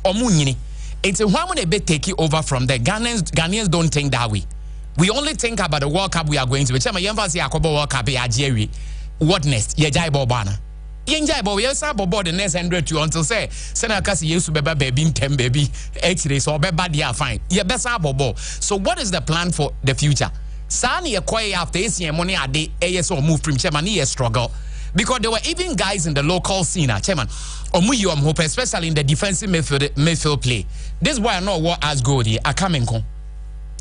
omunyini. It's a woman a bit take it over from there. Ghanaians don't think that way. We only think about the World Cup we are going to. Chama yemfa si akobo World Cup ya Jerry. What next? Ye jai bobana. Ye jai bo ye sa bobo the next 100 to until say sena kasi yesu beba baby 10 baby 8 days so beba dia fine. Ye besa bobo. So what is the plan for the future? Sani ye kwai after esi money ade ASO move from chama ni ye struggle. Because there were even guys in the local scene, chairman, Omuyom Hope, especially in the defensive midfield play. This boy I know what as good here, Akamenko.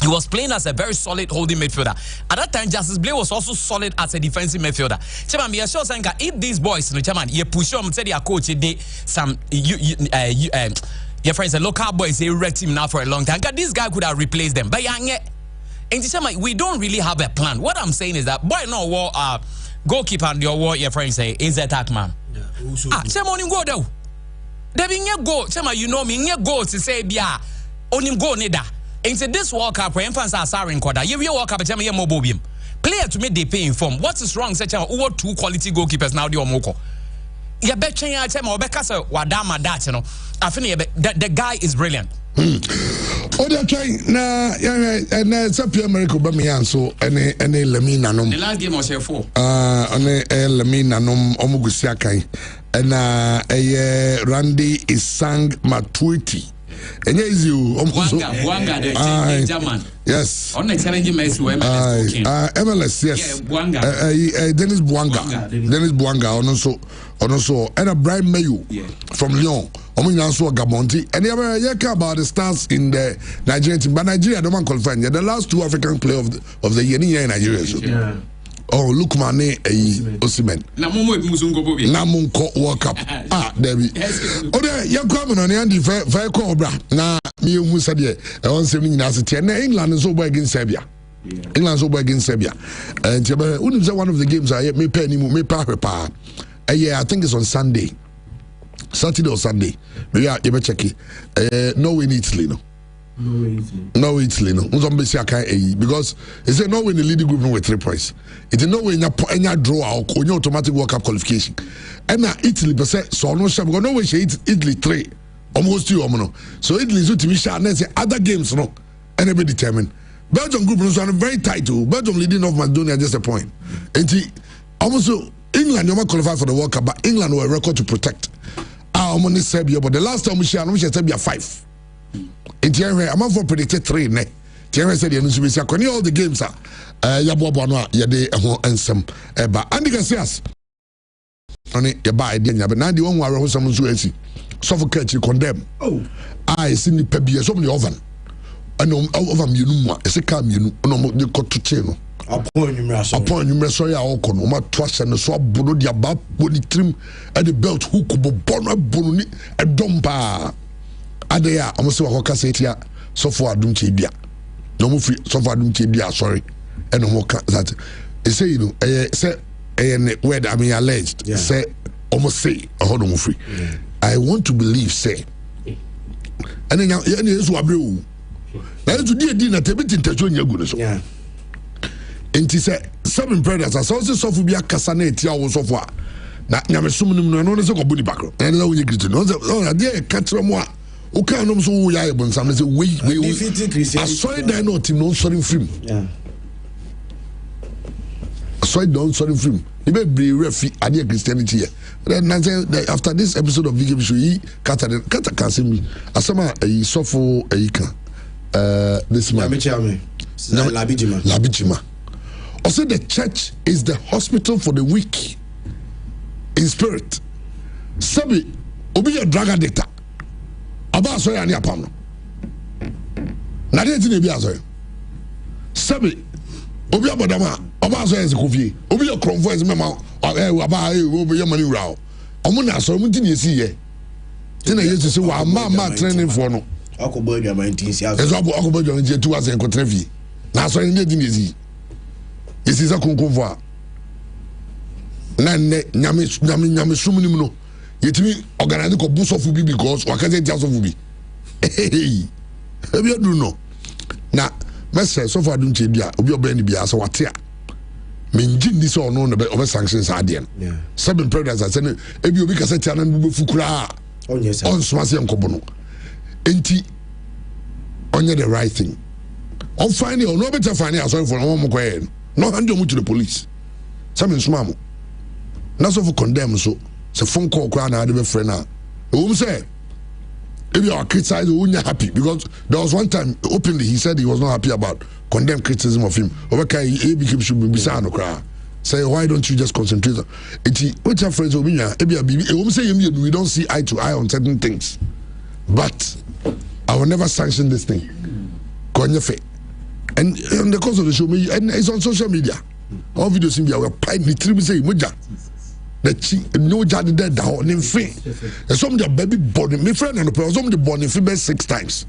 He was playing as a very solid holding midfielder. At that time, Justice Blay was also solid as a defensive midfielder. Chairman, me assure saying if these boys, chairman, you push them, say their coach, they some your friends, the local boys, they wrecked him now for a long time. This guy could have replaced them, but and chairman, we don't really have a plan. What I'm saying is that boy, no war. Goalkeeper and your what your friends say is attack man. Say morning go though. There be nye goal. Say you know me nye goal to say bia onim goal nida. And say this World Cup when fans are sorry quarter. You World Cup chama ye mobobium. Player to me they pay inform. What is wrong? Say who two quality goalkeepers now the omoko. You bet chenya chama obeka say wadama that you know. I think the guy is brilliant. Oh, they're trying na and Sapia America Bamian so any Lamina nom. The last game was here 4. Lamina nom Omugusiakai and Randy is sang Matuiti. And yes, you Buanga the German. Yes. On the challenging match with MLS. MLS, yes. Yeah, Buanga. Dennis Buanga. Also, and a Brian Mayu from Lyon. Also Gabon. And you care about the stars in the Nigerian team, but Nigeria don't want qualify. The last 2 African players of the year in Nigeria. So. Yeah. Oh, look, Mane, Osimhen. Namunko World Cup. Debbie. Oh, there, you're coming on the Andy Fair Cobra. Now, me who said, I want 7 years. England is over against Serbia. England is over against Serbia. And one of the games I may pay any me power. Yeah, I think it's on Sunday. Saturday or Sunday. Maybe I ever check it. Norway in Italy, no. No, Italy, no. Because it's a Norway in the leading group with 3 points. It's a Norway in a draw or in automatic World Cup qualification. And now Italy, per se, so no shame. Because Norway Italy 3, almost 2. So Italy is to be sure. And other games, no, and be determined. Belgium group is very tight too. Belgium leading off Macedonia just a point. And almost England, you might qualify for the World Cup, but England were a record to protect. I'm on Serbia, but the last time we share Serbia 5. In Thierry, I'm for predicted 3. Thierry said, "You all the games are Yabuano, Yade, and some." But Andy Garcias, on it, you buy dinner, but 91 were some Suezi. Suffocate you condemn. Oh, I see the Pebby, so many oven. I know over Munuma, it's a cam, you know, you got to channel. Upon you, sorry, I'll call no matter twice and the swap bono the above body trim at the belt hook, Bona Bononi, a dompa. Adea, almost a Hokasetia, so far don't chibia. No more free, so far don't chibia, sorry. And no more that. They say, you know, say, and word I mean alleged, say, almost say, a hold on free. I want to believe, say. And then you are blue. Now, to dear dinner, take it in Tajonia Gunas. Yeah. And he said, 7 predators, I saw the Sophia Casanate, I was so far. Now, I'm assuming no one is a good back. And now you get to know that, oh, dear, catch them what. Okay, I'm so yabon. Some say, we. I saw it, I know, Tim, no sorry film. Yeah. I saw it, don't sorry film. You may be refi, I dear Christianity here. Then after this episode of Vicky Bishui, Kata can see me. As some a sofo a ika. This man. Labijima. Also, the church is the hospital for the weak in spirit. Sabi, obi a drug addict. Aba so ya ni apam no. Na de ti na bi aso. Sabi, obi abodama, aba so ya se kofie. Obi a kronfo ese mema, aba obi ya mani wura. Omo na so mu ti na esi ye. Ti na Yesu se wa ma training for no. Akobo adwama ntinsi aso. Ezo akobo adwama ntinsi tu ase enkotra fie. Na so ni di na esi. Esi za konkonfo. Na ne nyame sumnim no. Yetimi organize ko boost of bi because wakaze dia so bi. Hey. Ebi adu no. Na message so far don't bia obi oba ni bia so wate a. Menji ni so no no be sanctions ade no. Yeah. 7 predators say ebi obi kase tia na bu fukura. Oh yes. On so ase enkobo no. enti onye the right thing on finding or no better finding as well for no more quiet no hand you to the police some smam na so for condemn so phone call kwa na dey friend na say if you are criticized you are happy because there was one time openly he said he was not happy about condemn criticism of him okay he became should be no cry say why don't you just concentrate it which are friends obinya say we don't see eye to eye on certain things but I will never sanction this thing konyefe and in the course of the show and it's on social media all videos in we pipe the tribe say moja the no jade dead down in free some the baby born me friend and the some the born in 6 times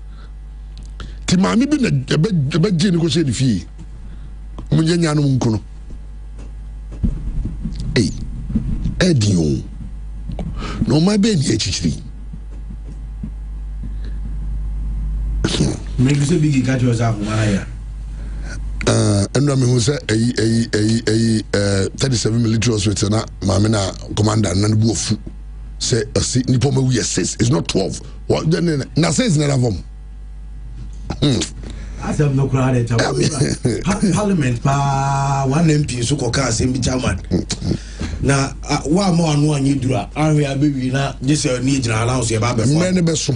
ti ma mi bi na be je ni ko se di fi mu je nya no nkuno edio no ma be ni echichiri me bi se bigi ka jo za kuma ya and I mean, say 37 military hospital na maame na commander na bu ofu say nipo ma we 6 it's not 12 what then na says na vom as have no crowd parliament pa one MP so ko ka assembly chairman na wa ma anu anyi dura ahwe abewi na just ni gina announce e ba be for me be so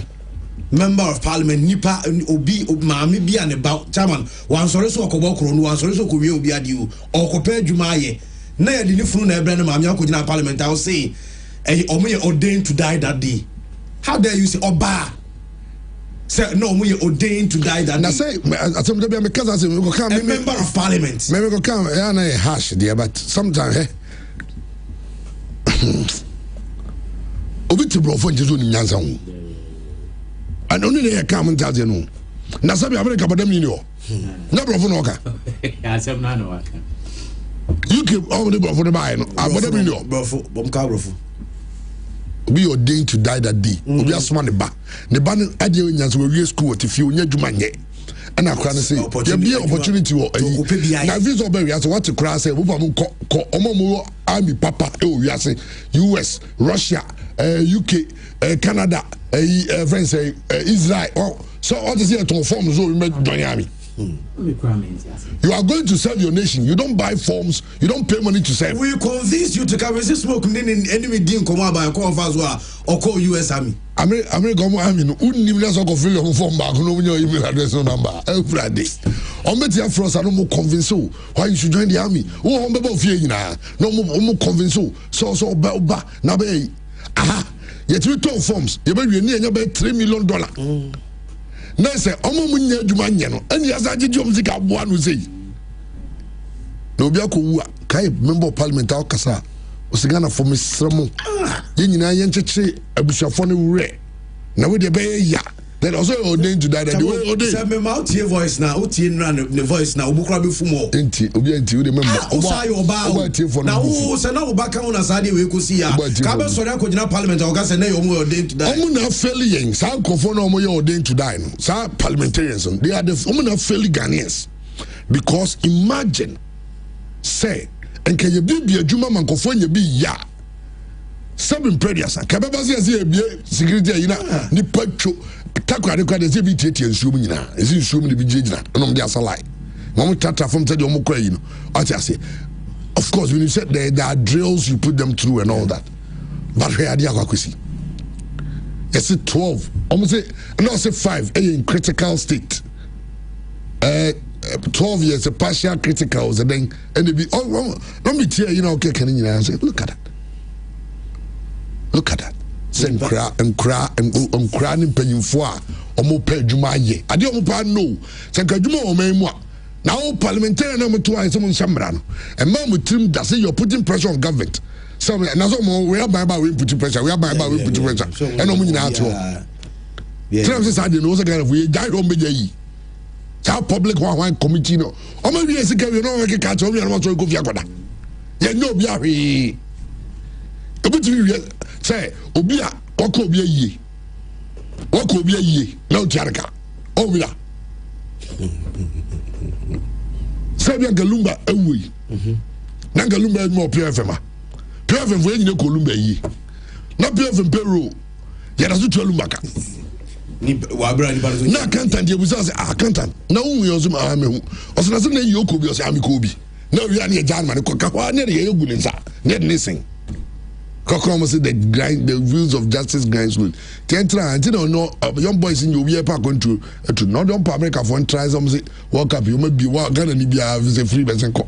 member of parliament nipa obi maame bi an about chairman wan sore so okobo kro no wan sore so ko wie obi adi o okopa adwuma aye na ye de ni funu na ebre na maame akogina parliament I will say omo ordained to die that day. How dare you say oba say no omo ordained to die that day. Na say atem de be me kaza say me go come member of parliament me go come na hash there but sometimes obi ti bro for Jesus ni nyansa ho and only they come and tell you no na sabi America badam ni o na bro for no ka asem na no UK all the bro for the buy no badam ni o bro for bom ka bro for be ordained to die that day obi asoma ne ba ade nyansa we school at fi onya dwuma nye and akra na say there be opportunity wo na visa oba wi as what to cry say wo ko omo army papa e o wi as US Russia UK Canada friends Israel so all this here to form so we make join army. You are going to serve your nation. You don't buy forms. You don't pay money to serve. We convince you to come and smoke in enemy didn't come out by a call or call US Army. American Army no wouldn't even ask fill your form back. No your email address no number. Every day. On bet your frost I no more convince you why you should join the army. Oh, on bebo fear na. No more convince you. So ba na be aha. Yet we told forms. You be near $3 million. Na say omo munye adwuma nye no eni asa gigom sika boa no sei na obi akowu a kai member of parliament akasa osigana for mesremo ye nyina ye nchechire abusuafo ne wure na we de be ya then also ordained to die that way ordained say me mouth your voice now utie na the voice now obukura be fumo enti obi enti we de member oba na wo say na obaka una sade we kosi ya ka be sori akogina parliament o ka say na yo mo ordained to die omo na failure sa nkofo na omo ye ordained to die no sa parliamentarians they are the omo na failure Ghanaians because imagine say enke ye bi adwuma mankofo nya bi ya 7 prayers ka be ba say ebie security yi na ni patcho takwade kwade ze bi tietie nsuo nyina ezi nsuo ni bi gyina no de asalai mom tata from said omo kwa yi no ati of course when you said there are drills you put them through and all that but where are akwasi yes 12 almost say no say 5 in critical state 12 years a partial critical and then and it be let me tell you know okay can you say look at that sen kra ni mpanyimfo a omo pa adwuma ye ade omo pa no sen ka adwuma o man mu a na o parliamentarian na moto a some nshamra no e ma mo trim da say you're putting pressure on government so na so mo we are by we put pressure we put pressure and omo nyina ato trim say sad no so kind of we die don be yi cha public one committee no omo wi ese ka we no we ka cha omo na so go fi akoda ye no bi ahwe obutu wi say obi a wako obi ayi na otiarka obi a say bi Galumba ewi na Galumba mo PFM we nyine ko Lumba yi na PFM payroll ya da so Lumba ka na accountant ye busa say accountant na wu yo zum amehu osna say na yoko bi o say amikobi na wi an ye jan man ko ka wa na ye egu nsa na de nisin kokom say the wheels of justice grinds will tentra until no young boys in your park control to not don America for try some say work up you may be wa Ghana ni bia visa free person ko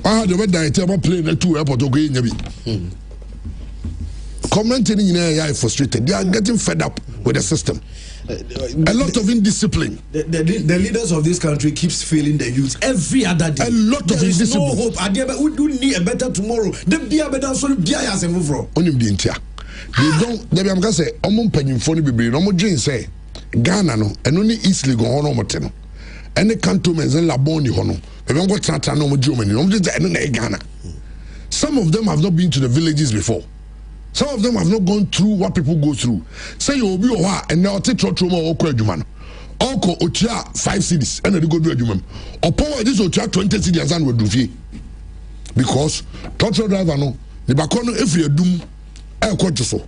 ah the weather it about plane na two airport go nya bi commenting in are frustrated. They are getting fed up with the system. A lot of indiscipline. The leaders of this country keeps failing the youth every other day. A lot of indiscipline. No hope. We do need a better tomorrow. The beer better so beer has a move from. Only the intia. They don't. They be am ka say omo panyin phone be no mo dream say Ghana no and only easily go on omo te no. Any cantonments in Laboni ho no. Be go trata no mo Germany. No mo just na Ghana. Some of them have not been to the villages before. Some of them have not gone through what people go through. Say you will be and now take trauma or Kwajuman. Oko Ocha 5 cities and they go to a human. Or power this Ocha 20 cities and will do fee. Because torture driver no, the bacono if you doom a quantity so.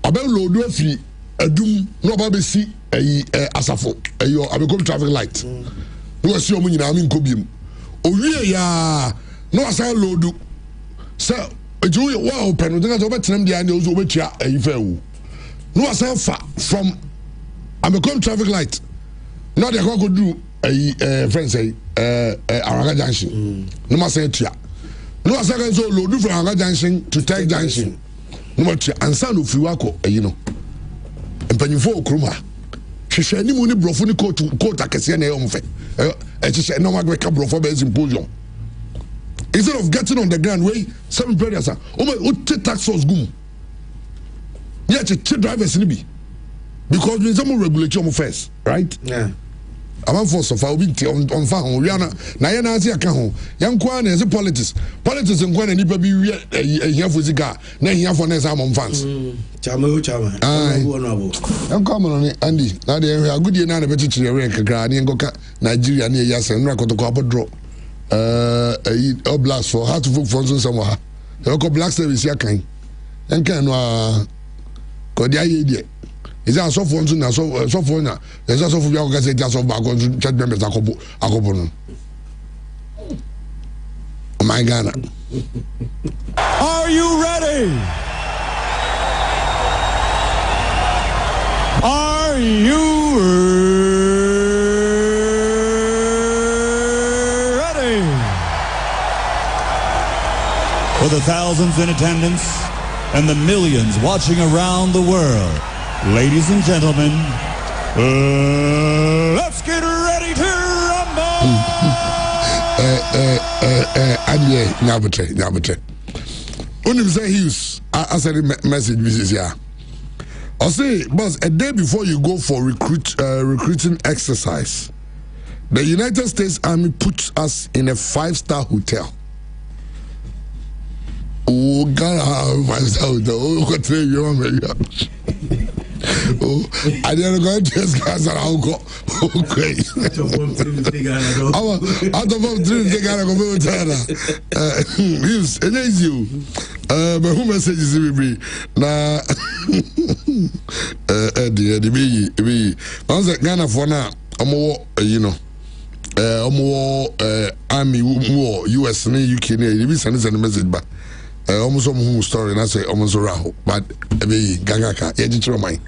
About load if you a doom no baby see a asafo a your abecom traffic light. No assume you know I mean cobium. Oh yeah, no aside load. So you wow open the over them behind those over here no asan from Abecom traffic light not the go do a friend say Araga Junction no ma say tia no asan so load from Araga Junction to Tech Junction no ma tia ansa no fi wako you know empanyifo okruma hwehwe ni mu ni brofo ni court akese na e omfe e hwehwe no ma ka brofo be symposium. Instead of getting on the ground, where seven brothers are, take tax force gum. Yeah, check drivers in be because we some regulation first, right? Yeah. I'm for so far we on farm. We are na ya na see aka ho. Yan kwa na politics. Politics nkwa na nipa bi here for zika. Na here for na some fans. Chama. Yan kwa mo ni Andy. Na de agudie na na beti chire rank kakra ni ngoka Nigeria na ya se na kotoko abodro. All blacks for how to vote for somewhere. They call black service here kind. And can cause the idea. Is that so for na so for na? There's also for you guys just of back on church members akobo. My Ghana. Are you ready? Are you ready? For the thousands in attendance and the millions watching around the world, ladies and gentlemen, let's get ready to rumble! Nyabute. Unim say Hughes, I said message this here. I say, boss, a day before you go for recruiting exercise, the United States Army puts us in a 5-star hotel. Oh, God, 5-star hotel. Oh, what tell you, oh, I didn't go to this class and I'll go. Okay. Out of 3 they gotta go to Hughes, it is you. But who messages me? Na Eddie me. Once Ghana for now, you know. Army war US and UK you send a message back. Almost some story and I say almost around but Gagaka mine.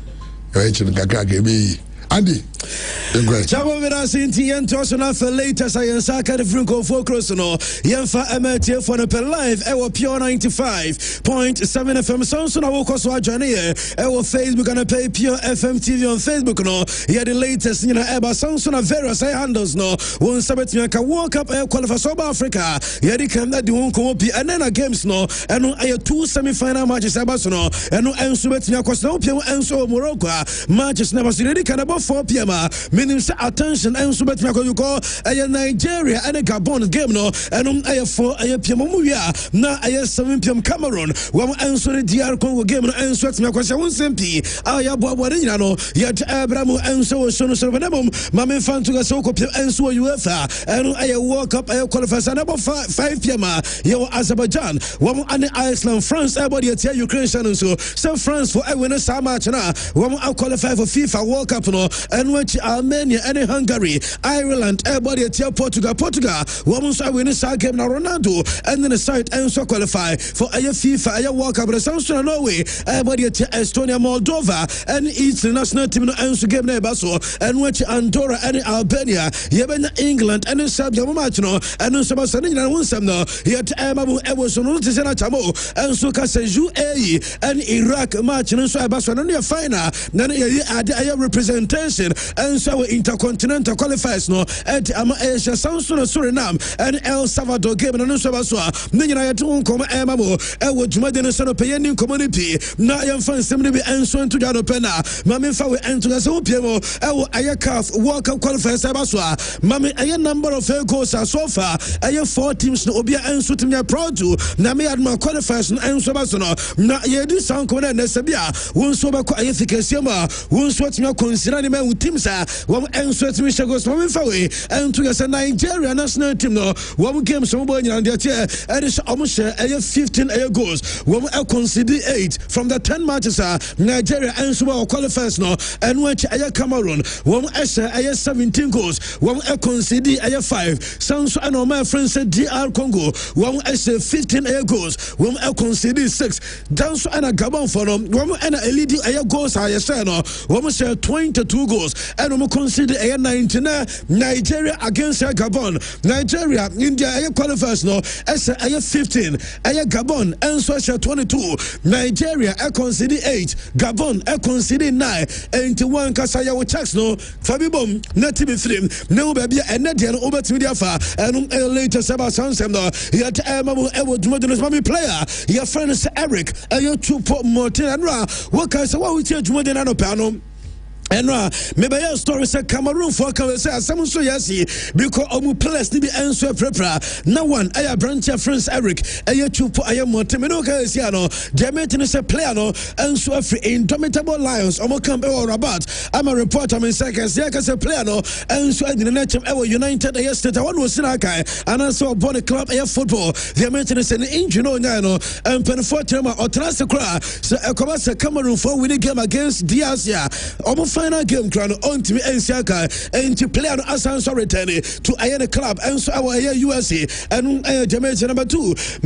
Andy, Chabo with us in TN Tosona for latest science the Franco focus no Yenfa MT for the live pure 95.7 FM Samson Awoko so join here Facebook and pay pure FM TV on Facebook no yeah the latest eba Samson various handles no one sabet me ka World Cup qualify South Africa yeah the can that the one come up and then games no and no 2 semi-final matches eba so no and no enso bet me akwas no pia enso Morocco matches never see the can about 4 p.m. Panama, meaning attention and so bet me call Nigeria and Gabon game no and for PM na 7 PM Cameroon. One answer DR Congo game and sweat me question one simple. Aya Bobarina no yet Abraham and so Venebum, Mammy Fantuga Soko and so UEFA and I walk up I qualify and about 5 PM. Yo Azerbaijan, one and Iceland, France, everybody at Ukraine so France for winner so much now. One qualify for FIFA World Cup no and which Armenia and Hungary, Ireland, everybody at Portugal, one so winner so game now Ronaldo and then the side and so qualify for a FIFA a World Cup but South Norway, everybody at Estonia, Moldova and East national team and so game neighbor so and which Andorra and Albania, Yemen, England and Serbia match no and so much and one some no yet Emabu Emerson and so UAE and Iraq match and so about one final then a representation and so intercontinental qualifiers no at Asia Samson Suriname and El Salvador game and so about Nina to come Emamo would Jumadin Son of Payan community now young fans simply be answering to Jano Pena Mammy Fawe and to the Sopiamo Ayakaf World Cup qualifiers Abaswa Mammy a number of goals so far I have 4 teams no be answer to me proud to Nami Adma qualifiers and so about na yedi sanko na nesebia won so ba kwa efficacy ma won so timi consider ni ma team sa won enso timi shagos ma fa we and to say Nigeria national team no won game so bo nyina de tie and is almost 15 goals won concede 8 from the 10 matches Nigeria and so qualifiers no and which Cameroon won 17 goals won concede 5 sounds and my friends DR Congo won 15 goals won concede 6 dance and a Gabon for them one and a leading goals I say no one share 22 goals and we consider a 19 Nigeria against Gabon Nigeria India qualifiers no as a 15 a Gabon and so share 22 Nigeria consider 8 Gabon consider 9 and 1 Kasaya with checks no Fabibom native film no baby and Nadian over to media far and later Sabah Sansem no yet Mammy player your friend is Eric and you 2 more and what can I say what we tell you than panel and maybe a story say Cameroon for can say someone so yes because omu players ni be answer prepare no one I branch friends Eric you 2 more team no can say no they meeting is a player no and so free indomitable lions omo camp or about I'm a reporter in seconds yeah can say player no and so in the next United yesterday one was in Akai and also born a club football they meeting is an injury no and 24 time or transfer so a Cameroon for winning game against DRC final game crown on to me Siaka and to play an Asanso return to Ayana club and so our USA and Jamaica number 2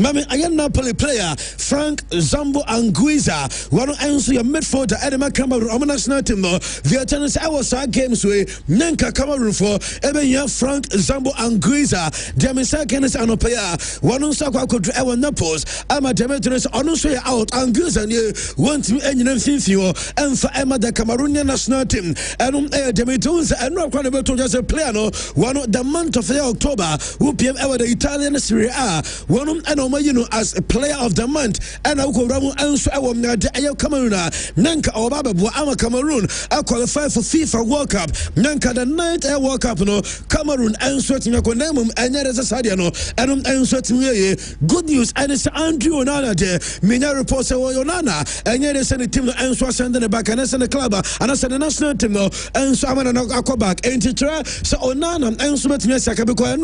Mami Ayan Napoli player Frank Zambo Anguiza one answer your midfielder Edema Cameroon national team no the tennis our games way Nanka Cameroon for Ebenya Frank Zambo Anguiza Jamaica Kenneth Anopaya one on Saka could our Naples Ama Jamaica on so out Anguiza want to end in and for Emma the Cameroonian national team and Demetons and not quite able to just a player no one of the month of October who PM ever the Italian Serie A one and as a player of the month and I will run answer our Cameroon Nanka or Baba Ama Cameroon I qualify for FIFA World Cup Nanka the 9th World Cup no Cameroon answer to Yakonamum and there is a Sadiano and answer to me good news and it's Andrew Onana there Mina reports Onana and there is a team answer sending the back and I send the club and I said the national team no and so I'm gonna go back and to try so Onana and so much Mesa because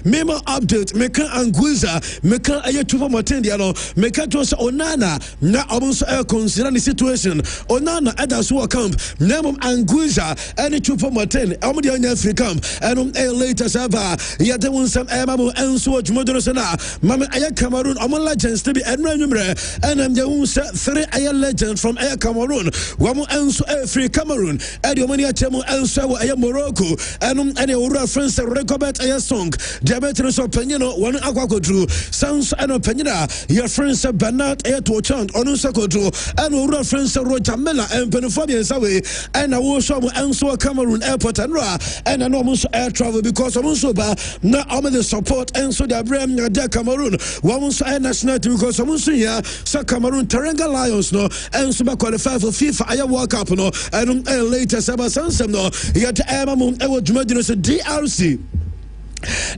memo update Meka Anguiza Meka Ayatuva Matendiano Meka to Onana na almost consider the situation Onana at the Sua camp Nemum Anguiza and Chupa Maten Amadian Africa and later Sava yet there was some Emamu and so much Modernasana Mama Aya Cameroon Omo legends to be Edmund and I'm the 3 Aya legends from Aya Cameroon Wamu and so free Cameroon Ediomania Chemo and so Aya Morocco and any Ura friends Recobet Aya song Diabetes of Penino one Aquaco Drew Sounds and Penina your friends Bernard Aya to chant Onusako Drew and Ura friends Rojamela and Penophobian Sawe and I will show and so Cameroon airport and I know almost air travel because almost now I'm the support and so the brand their Cameroon one air national team because almost here so Cameroon Teranga Lions no and so qualify for FIFA Aya World Cup no and latest about Sansam no yet Emma ever DRC.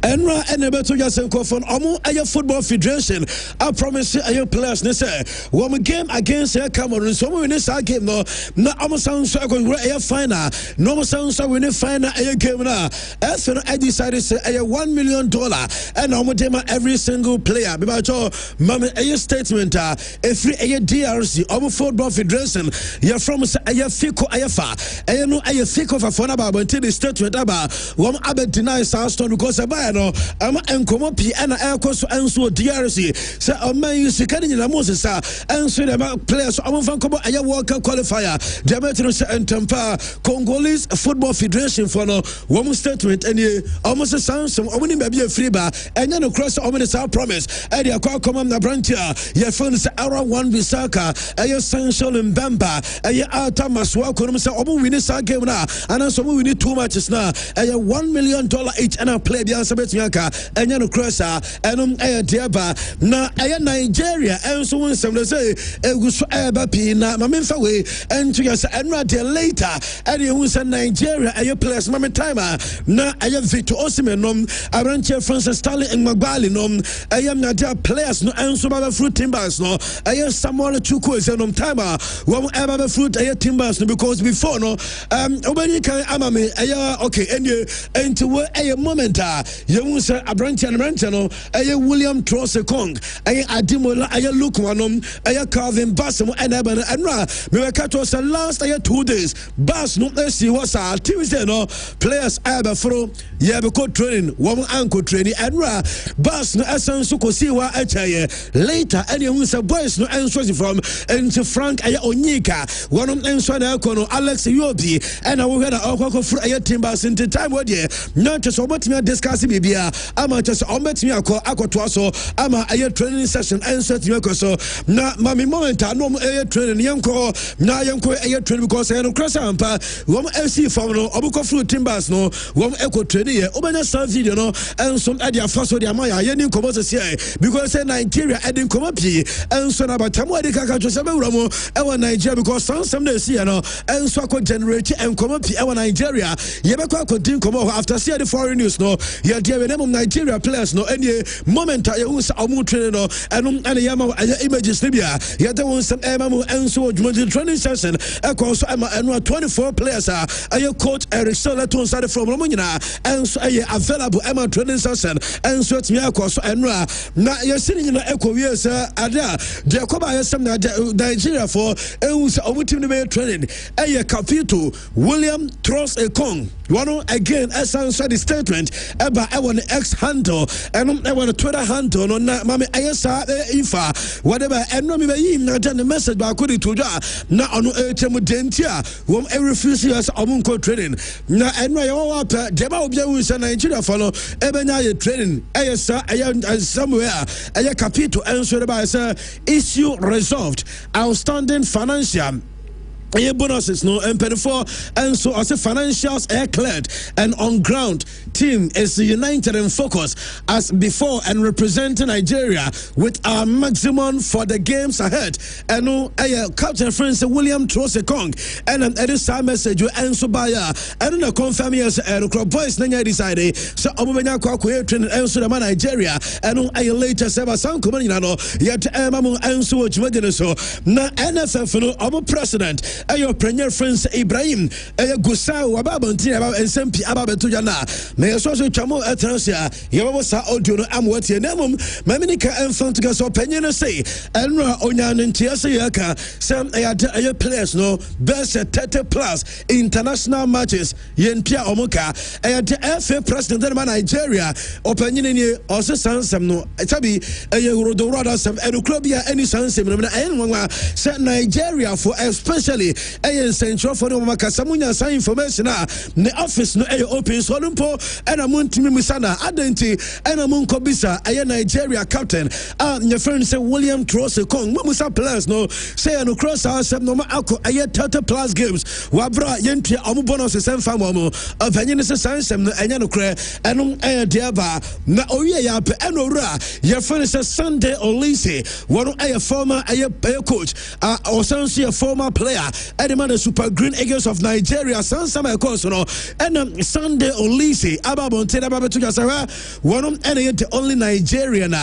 Enra enebeto yasenko from omo aye football federation I promise aye players ne say one game against Cameroon so we win this game no na omo sound so go aye final no omo sound so win final aye game na FN I decided say aye $1 million and omo dem every single player be ba cho mama aye statement every aye DRC omo football federation you from say aye fiko aye fa aye no aye fiko for na ba until the statement aba one abe deny South because no ama enkomo pi ana ekoso enso DRC say oman yusika ni na Moses enso the players omonfa kobo aya World Cup qualifier Demetrio say entempa Congolese Football Federation for no one statement any almost some omni be free ba enya no cross omni sa promise e dey akwa come na brantia ye phone say ara one Bisaka aya essential Mbemba aya Ata Maswa kono say omo win sa game na and so we need 2 matches na aya $1 million each and a play bia sabet yaka enya no crosser enum aya diaba na aya Nigeria enso won some say eguso eba pi na mamemfa we ento yes enra de later and you say Nigeria aya players mame timer na aya Victor Osimhen nom Abranche Francis Stanley Magbali nom aya na dia players no enso baba fruit Timbers no aya Samuel Chukwu is nom timer wo eba fruit aya Timbers no because before no obani kan amame aya okay and we aya moment you say Abranche no aya William Trosekong aya Adimola aya Lukwanom aya Calvin Bassam and Enra me we catch us last aya 2 days Bass no see what's our Tuesday no players aba fro yeah be training one ankle training Enra Bass no essence ko see wa achaye later and you say boys no answer from into Frank aya Onyika one answer na ko no Alex Yobi and we had akoko fro aya Timbers into time we there not just about me discuss bibia ama just ometimi akoto so ama aya training session answer to me so na mami moment no aya training yanko na yanko aya training because no cross ampa wom AC form no obuko flu Timbers no wom eco training ye obanya save video no enso ade afaso de amaya ye ni komo se because Nigeria ade komo pi enso na batamu ade kaka jo se bewura mo e Nigeria because some dey see no enso akọ generate en komo pi e Nigeria ye be kwa din komo after see the foreign news no ye dey we name Nigeria players no any moment ye hu sa omu training no enum ane yama images libya ye dey won some emamu enso jumanji training session e ko so ema enu 24 players aye coach Eric Solaton side from Romania enso aye available ema training session enso timi akọ so enu na ye sini na eko wie se ada de koba ye sem na Nigeria for ehu sa omu team be training aye Capito William Trust Ekong one again essence the statement eba ewan X handle and ewan Twitter handle no na mame ayesa ifa whatever eno me yi na the message ba kodi to na ono etemu dentia wom refuse us omunko training na eno ye wa pa de ba obi awu se Nigeria follow ebenya ye training ayesa somewhere aya Capito answer ba say issue resolved outstanding financial bonuses no MP4 and so as a financials are cleared and on ground team is united and focused as before and representing Nigeria with our maximum for the games ahead and no captain friends William Trosekong and it is a message you answer by and no confirm yes boys nanya decided so omubenya kwa training and so the Nigeria and no later seba san komanya no yet mamu answer jumagene so na NFF no omo president ayo premier friends Ibrahim ayo Gusau wababonti aba ensempi ababeto jana me so twamo etransia yebo sa audio no amwati nemum mamenika enfant ga so penye no say enra onya no ntia say yaka some ayo players no best 30 plus international matches yentia omuka ayo the FA president of Nigeria openye ni ose sansem no tabi ayo rodorada sam enukobia any sansem no na enwa say Nigeria for especially ayen central for no makasa munya sa information the office no open so lumpo and amuntimi misana adenti and amunko bisa ayen Nigeria captain your friend say William Trosekong musa players no say no cross ourselves no ako ayen 30 plus games wabra yentia omu bonuses and famomo avenye se sansem no enya no kre enum diaba na owie ya pe enora your friend say Sunday Olise one former coach or a former player Edema the Super Green Eagles of Nigeria Sansama Kosono and Sunday Olise Ababon Teda Babetu Jasara one of the only Nigerian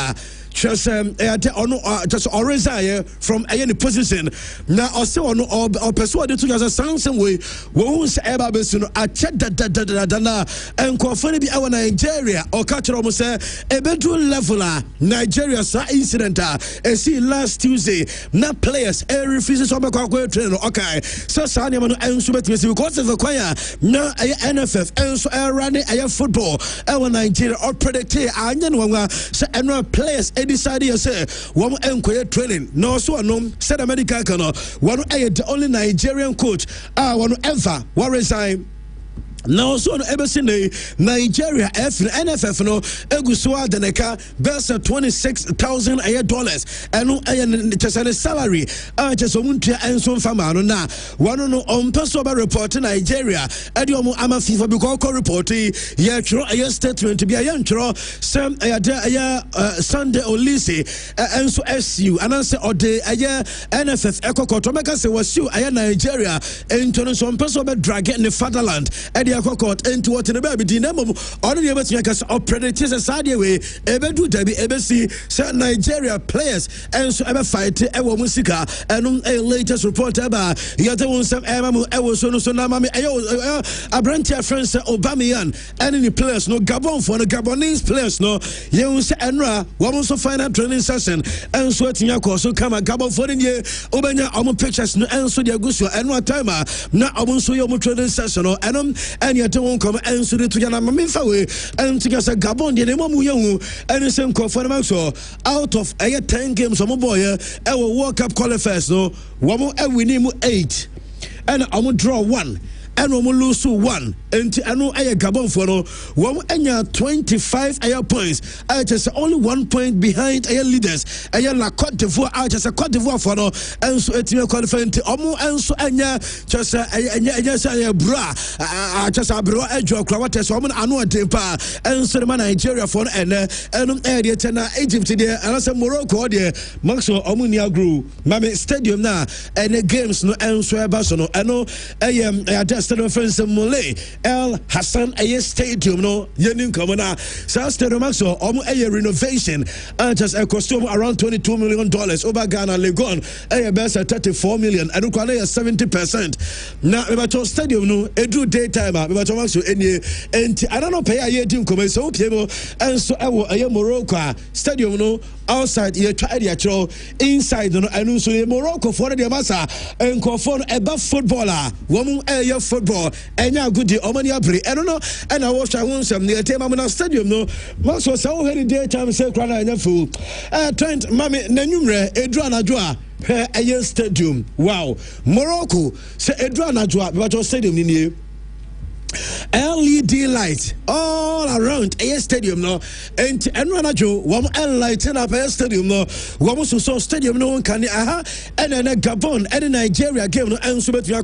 just just Orezaye from any position now also on or persuaded to just some way won't ever be soon a chat and confirm be our Nigeria or catch almost a bedroom leveler Nigeria incident see last Tuesday now players refuses to train okay so Sanya and Subet because of the choir now NFF and so running a football our Nigeria or predict and players decided to say one enquire training no so no said America cano one the only Nigerian coach one ever what resign now so ever seen Nigeria NFF no egusua deneka best $26,000 and just a salary just omuntia and some famano na one no on person report Nigeria adiomu ama FIFA because report yeah true a statement to be a yantro some Sunday Olise and so SU and answer or the NFF ekokoto meka se was you Nigeria into some person drag in the fatherland court into what in the baby dinamo on the Americans of predators a side way ever do debi ever see Nigeria players and so ever fight ever musica and a latest report about yet one some emamu ever so namami a branch friends Obamian and any players no Gabon for the Gabonese players no you say enra one so final training session and so at your course so come a Gabon for the year Obanya omo pictures no and so the Agusto and what time na omo so your training session and yet won't come and so to Yana Mamifawe and to get a Gabon the name of Muyu and the same conform so out of 10 games of boy our World Cup qualifiers no one more we name 8 and I will draw 1 and we will lose 1 and I know I Gabon for no 25 points I just only 1 point behind leaders I la Cote d'Ivoire I just a Cote d'Ivoire for no and so it's me qualifying to and so anya just bra just a bra ejo kwata so I know tempa and so the Nigeria for and area tena Egypt there and so Morocco there maxo omunia grew mame stadium na and the games no and so no I know stadium friends Mole El Hassan Aye Stadium no yenim komona so stadium so renovation just a costume around $22 million over Ghana Legon best at 34 million and quite 70% now about stadium no edu daytime about so any and I don't know pay a year team come so people and so Morocco stadium no outside you try the inside no and so Morocco for the massa and for above footballer woman football and ya good omani apre I don't know and I watch some near tema na stadium no most was so very daytime say krana anya fu Trent mami nanumre edu anadwo a stadium wow Morocco say edu anadwo but stadium ni LED lights all around a stadium no and Ranajo one lighting up a stadium no one so stadium no one can and then Gabon and Nigeria game no and so between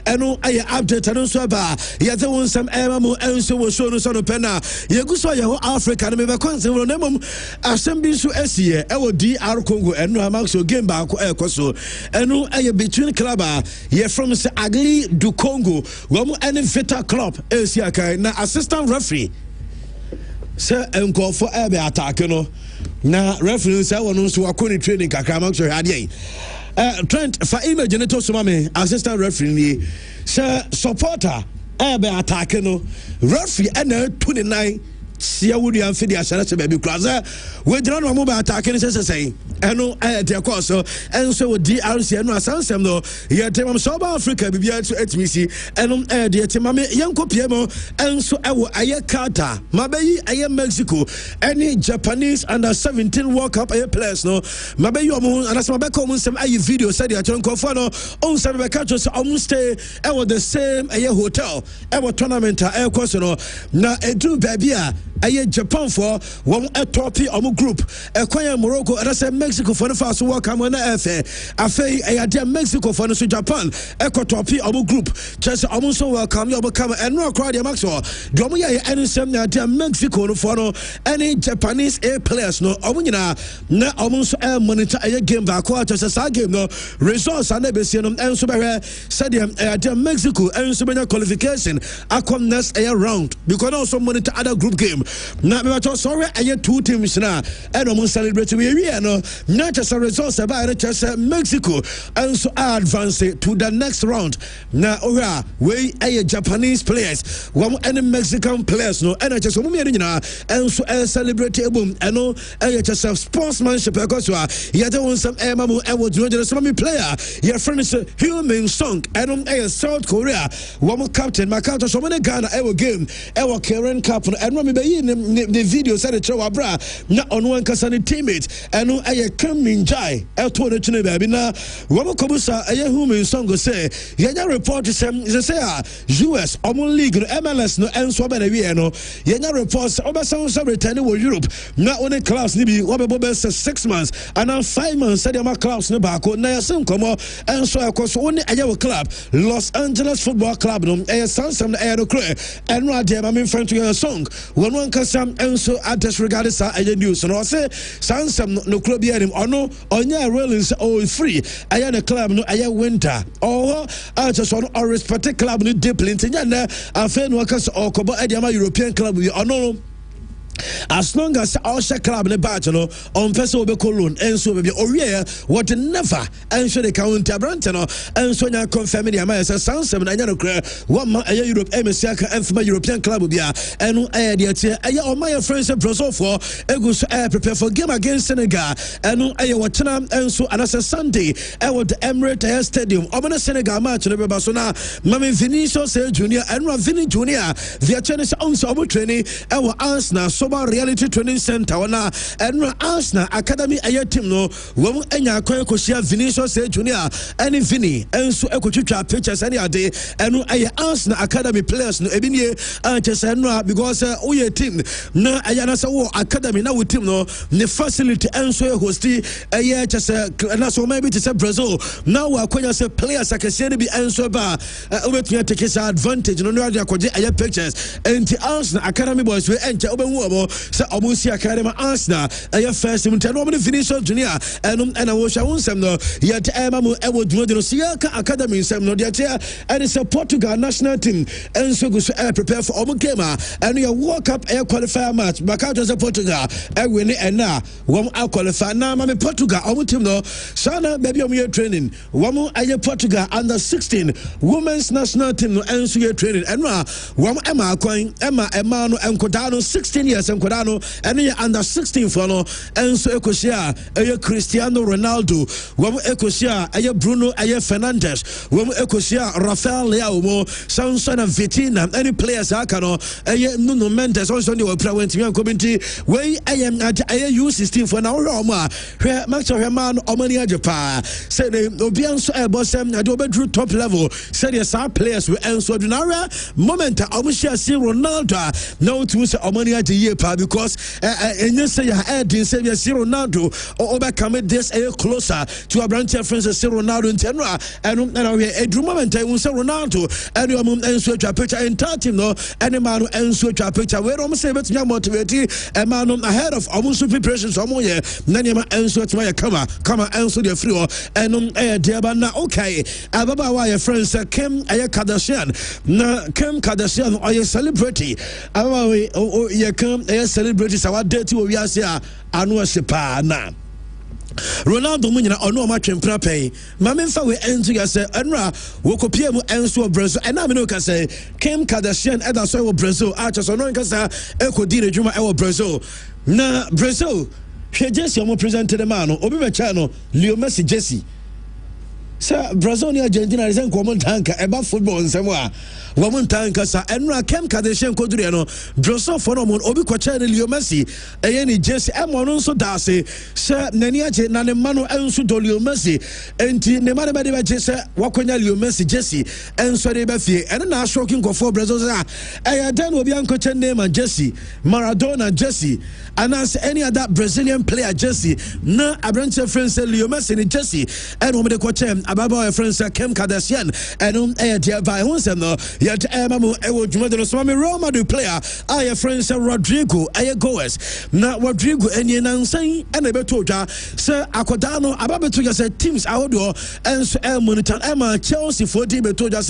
and no I update and so ba ya the one some emamu and so was shown so no pena ye go so ya Africa no me kon se no nemum assembly so esie e wo DR Congo and no among so game ba ko so and no between club ye from say Agli du Congo one and Vita Club Esiaka na assistant referee say enko for ebe attack no na referee say wonu so akoni training kakra ma so hade Trent fa image ne to so mame assistant referee ni say supporter ebe attack no referee na 29 sia wudi amfidi asara se baby kraza we dira no mobile attack ni say eno de course and so DRC no asansem no ye temam South Africa bibia to etmisi eno de temam yenko piemo and so ewo aye Qatar mabayi aye Mexico any Japanese under 17 World Cup aye players no mabayi omo anasema be ko sem aye video said ya chonko for no on sabe be catch so omo stay ewo the same aye hotel ewo tournament aye course no na edu babia ɛyɛ Japan for wɔn ɛtɔpi ɔmo group ɛkwan Morocco ɛdɛ Mexico for no fast work am na afei ɛyɛ Mexico for no so Japan ɛkɔtɔpi ɔmo group kyerɛ ɔmo nso welcome ɔmo come ɛno akora deɛ max deɛ ɔmo yɛ ɛne nsɛm na deɛ Mexico no for no ɛne Japanese A players no ɔmo nyinaa na ɔmo nso monitor ɛyɛ game baako a kyerɛ saa game no results ana besie no ɛnso bɛhwɛ sɛdeɛ ɛyɛ Mexico ɛnso bɛnya qualification akɔ next ɛyɛ round because also monitor other group game na bɛbɛtɔ sorry ɛyɛ two teams na ɛna ɔmo celebrate we no na kyerɛ results ɛba ɛne kyerɛ Mexico ɛnso advance to the next round na ɔhwɛ we ɛyɛ Japanese players wɔn ɛne Mexican players no ɛna kyerɛ ɔmo mmienu nyinaa ɛnso celebrate ebom ɛno ɛyɛ kyerɛ sportsmanship ɛkɔ so a yɛde wɔn nsɛm ɛma mo ɛwɔ gyinagyina so ma player your friend is Human Song ɛno ɛyɛ South Korea wɔn captain makato so many Ghana ɛwɔ game ɛwɔ Karen Cup no ɛno mi bɛyi ne video sɛde kyerɛ wabra na ɔno ankasa ne teammate ɛno ɛyɛ Kim Min-jae ɛto ne twene baabi na wɔn kɔbusa ɛyɛ Human Song sɛ yɛnya report sɛ US ɔmo league no MLS no ɛnso ɔbɛn awie no yɛnya report sɛ ɔbɛsan sɛ return wɔ Europe na ɔne clubs ne bi wɔbɛbɔ bɛsɛ 6 months and 5 months sɛdeɛ ma clubs ne baako na yɛsɛ nkɔmɔ ɛnso ɛkɔ so ɔne ɛyɛ wɔ club Los Angeles Football Club no ɛyɛ sansam na ɛyɛ no korɛ ɛno adeɛ ma memfa nto yɛ Song wɔn ankasa ɛnso disregard saa ɛyɛ news no ɔsɛ sansam no korɔ bi anim ɔno ɔnyɛ railing sɛ ɔyɛ free ɛyɛ ne club no ɛyɛ winter ɔhɔ akyɛ so ɔno ɔrespect club no deeply nti nyɛ nɛ afei no ɔka sɛ ɔkɔbɔ ɛde ama European club bi ɔno as long as our club ne badge no on person will be loan and so baby or yeah what never and so the county abrantano and so nya confirm the amount say sound 7 anya no kra one man Europe MSC and from European club bia and the tie aya my friends Brazil for ego prepare for game against Senegal and aya watena and so and as a Sunday I would the Emirates Stadium obana Senegal match no be so na mama Vinicius Junior and Vini Junior the Chinese on so training our Arsenal reality training center wana and Arsenal Academy aye team no wo anya akwan kosia Vinicius Junior and Vini and so ekotwitwa pictures any ade and aye Arsenal Academy players no ebinie anchese no because we team na aye na se wo academy na we team no ne facility and so hosti aye chese na so maybe to say Brazil now we akwanya say players akese ne bi and so ba obetua take his advantage no no akwaje aye pictures and Arsenal Academy boys we enche obenwu so Omusi Academy Arsenal first team tell no Vinicius Junior and I was some no yet Emamu Ewo Juno Siaka Academy some no yet and it's a Portugal national team and so go prepare for Omu game and you walk up air qualifier match back out as a Portugal and win it and now one out qualify now Mami Portugal Omu team no Sana baby Omu training one aye Portugal under 16 women's national team no and so training and now one Emma Coin Emma Emano and Codano 16 years and Codano and under 16 for no and so Ecosia Cristiano Ronaldo Wam Ecosia Bruno Fernandes Wam Ecosia Rafael Leao Sanson and Vitina any players Akano Nuno Mendes also they were playing to community way I am at U16 for now Roma where Max Herman Omania Japan said they Obianso Bosem Adobe drew top level said yes our players will answer Dunara moment Omusia see Ronaldo now to say Omania because and you say I say yes Ronaldo or overcome this closer to a branch of friends say Ronaldo in general and we a moment I will say Ronaldo and you and switch a picture and touch him no any man and switch a picture where almost say but motivate a man ahead of almost preparation somewhere Nanyama and switch my come answer the free and dear na okay ababa why your friends Kim Kardashian na Kim Kardashian or your celebrity ababa we you come celebrities our dirty we are here anu sepa na Ronaldo munyina ono ma twempra pay ma memfa we entu ya se enra wo kopie mu enso Brazil ena me no ka say Kim Kardashian eda so wo Brazil acha so no nka sa ekodi ne dwuma e wo Brazil na Brazil hwe Jesse omo present the man obi be cha no Leo Messi Jesse Sir, Brazil ni Argentina is in common tank about football and somewhere. Woman tank, sir, and Rakem Kadeshan Kodriano, Drosso Phonomon, Obi Quacha, Leo Messi, Ayani Jesse, Amon so Darcy, Sir Naniaje, Nanemano, Elsu Dolio Messi, and Nemana Jesse, Wakona Leo Messi, Jesse, and Sade Befi, and now shocking for Brazil. I then will be Uncle Chen name and Jesse, Maradona Jesse, and as any other Brazilian player Jesse, na a branch of friends Leo Messi and Jesse, and Omede Quachem, Ababa friends Kem Kardashian, and Air by Honsem, yet Emamu Ewo Jumadro Swami Roma do player, I friends Rodrigo, I goers, na Rodrigo and Yenansay, and a betoja, Sir Akodano, Ababetuja said teams outdoor, and Monitor Emma, Chelsea for D Betoja,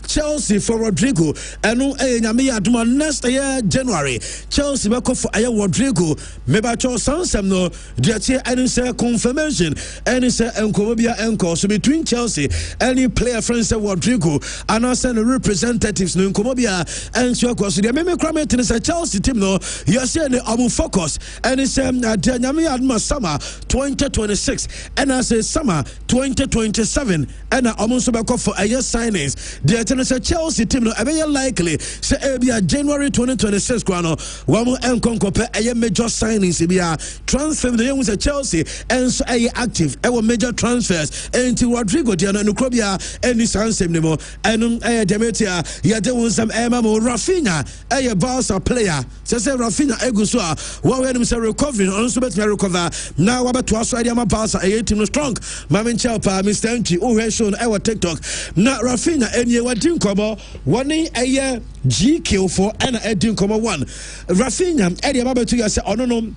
Chelsea for Rodrigo, and no Yami Aduma next year, January, Chelsea Bako for Aya Rodrigo, Mebacho Sansam no, Diatia, and say confirmation, and say Encobia Enco, so between Chelsea, any player friends Rodrigo, and I send representatives no Encobia, and so across the Meme Cramet is a Chelsea team no, you are saying the focus, and it's Yami Aduma summer 2026, and I say summer 2027, and I almost back for a year signings, the Tennessee Chelsea team no, very likely, say Abia January 2026, Grano, Wamu and Concope, a major signings, Abia transfer the young Chelsea, and so a active, our major transfers, and to Rodrigo, Diana Nukrobia, and this answer anymore, and Demetia, Yadewon some Emamo, Rafinha, a Barca player, says Rafinha Egusua, while we are recovering, also better recover. Now, about to us, I am a Barca, a team strong, Mamin Chalpa, Mr. Enchi, who has shown our TikTok. Now, Rafinha, and you were doing Kobo, 1 a year. GQ for Anna Edin, 1 Rafinha, Eddie Babatu, I say, oh no.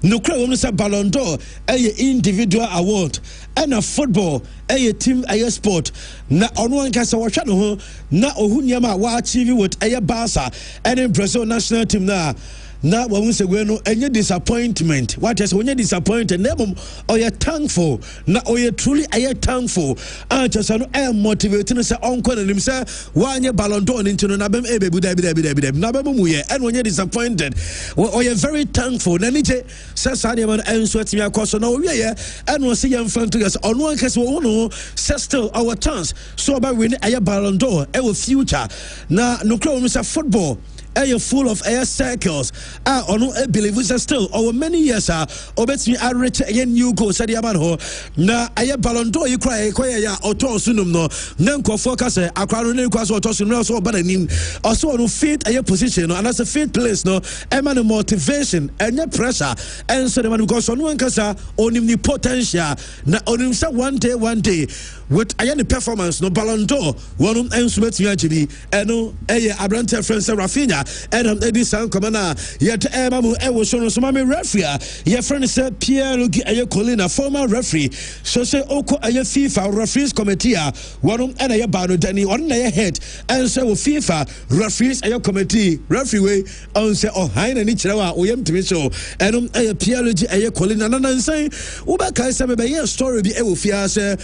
No crowd say Ballon d'Or, a individual award, and a football, a team, a sport. Na on one case, our channel, na Ohunyama, wa achieve with a Barca, and in Brazil national team now. Now, when we say we no any disappointment, what is when you disappointed? Never, or you're thankful. Now, or you're truly thankful. And just I am motivated to say, Uncle and himself, one year Ballon d'Or into the Nabem Ebe, Nabamuye, and when you're disappointed, or you're very thankful. Nanije says Sadiaman and sweat me across no yeah, and we'll see in front of us. On one case, we won't say still our chance. So about winning a Ballon d'Or, our future. Now, no crowd, Mr. Football. Air full of air circles. Ono believe we still over many years obet me I reach a new go said Yamanho. Na aye Ballon d'Or you cry ya auto sunum no nanko focus akwaro ne kwaso auto sunum so bananim also no fit aye position and as a fit place no eman motivation and pressure and so the man because on one kasa onim ni potential na onim say one day with aye performance no Ballon d'Or one enso betimi agibi eno aye abrante friend Rafinha and Eddie San Comana, yet Emamu Ewo Sono Sumami referee, your friend said Pierre Lugi Aye Colina, former referee, so say Oko Aye FIFA referees committee, one and Aye Bano Danny, one Aye head, and so FIFA referees Aye committee, referee, on say oh Hein and Ichrawa, Oyem Timiso, and Aye Pierre Lugi Aye Colina, and say Ubaka Same Bayer story be Ewo Fia, say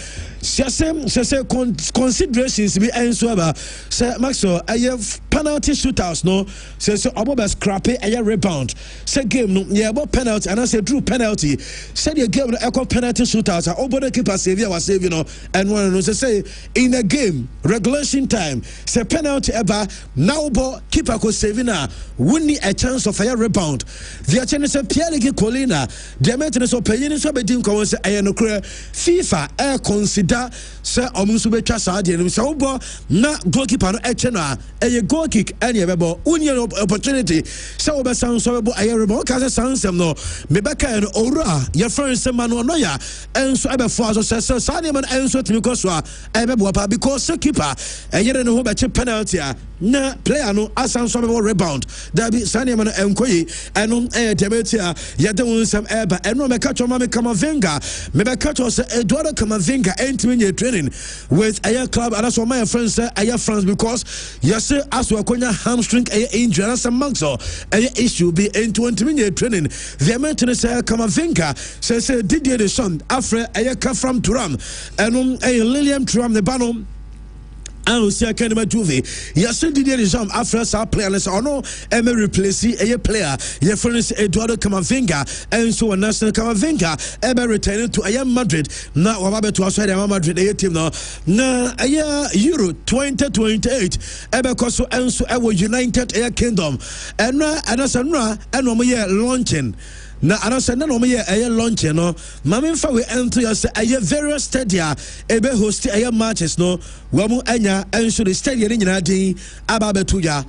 considerations be answered, say Maxo, Aye penalty shootouts, no. Say so about scrappy a rebound. Say game no yeah about penalty and I say drew penalty. Said your game no equal penalty shootouts. Over the keeper save was saving no and one no say in a game regulation time say penalty ever now ball keeper could save na winning a chance of a rebound. The chance say Pierre Colina the maintenance of paying so be dim come say I no clear FIFA consider say omusu be twa saade no say obo na goalkeeper no echena a goal kick any bebo opportunity so be sound so be ayerebo ka say sound no me be ka no ora your friend say man no ya enso e be fo so say saade man enso timi ko so e be bo pa because keeper ayere no ho be che penalty na player no asan so be rebound there be saade man enkoyi eno demetia ya de won some eba eno me ka choma me Kamavinga me be ka cho say Eduardo Kamavinga entimi nye training with ayer club and that's what my friend say ayer France because you say as we konya hamstring injury and some months or issue be in 20-minute training the maintenance Kamavinga say Didier Deschamps after ayer from Turam and Lilian Turam the Banom and Lucia Kenema Juve. Yasin Didier Deschamps after sa player and so no eme replace a player. Your friend is Eduardo Camavinga and so a national Camavinga ebe returning to Real Madrid. Now wababe to outside Real Madrid a team now. Na Euro 2028 ebe koso enso ewo United Air Kingdom. And anasanra and launching. Na anasana no me launch no mame fa we ento ya say various stadia ebe host matches no wa mu anya enso the stadia ni nyina din aba betu ya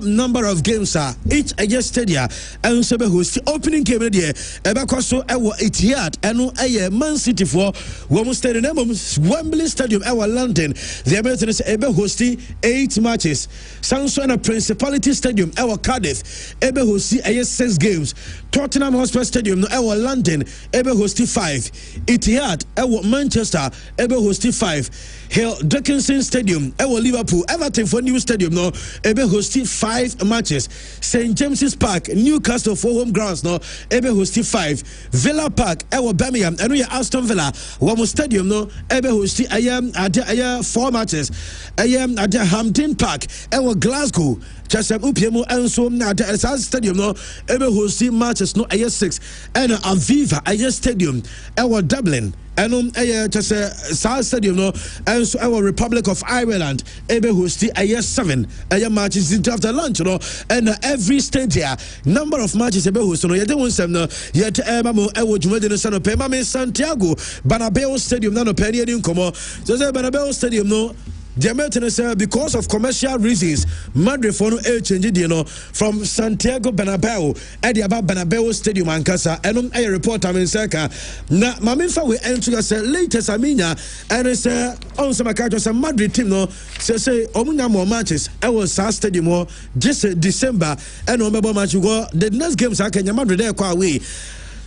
number of games each stadia enso be host opening game there ebe koso ewo Etihad eno Man City for wa mu stadium Wembley Stadium ewo London the ebe say ebe host 8 matches Sanso na Principality Stadium ewo Cardiff ebe host 6 games Tottenham Hotspur Stadium no ewo London ebe hosti 5 Etihad ewo Manchester ebe hosti 5 Hill Dickinson Stadium ewo Liverpool Everton for new stadium no ebe hosti 5 matches St James's Park Newcastle for home grounds no ebe hosti 5 Villa Park ewo Birmingham eno ya Aston Villa wo stadium no ebe hosti 4 matches ade Hampden Park ewo Glasgow Chasem Upiemu enso na the stadium no ebe hosti matches no 6 and Aviva stadium ewo Dublin and just stadium no and so our Republic of Ireland ebe hosti 7 matches after lunch no and every stadium number of matches ebe host no yede won no yet mo ewo jumade no sano pe ma Santiago Bernabeu Stadium na no pe ni nkomo so say Bernabeu Stadium no the Americans because of commercial reasons, Madrid for no change from Santiago Bernabeu at the about Bernabeu Stadium and Casa and a report I'm in Saka. Na Maminfa we enter us latest Amina and it's on some accounts a Madrid team no say Omuna more matches. I was Stadium just December and remember match go the next games I can Madrid there quite away.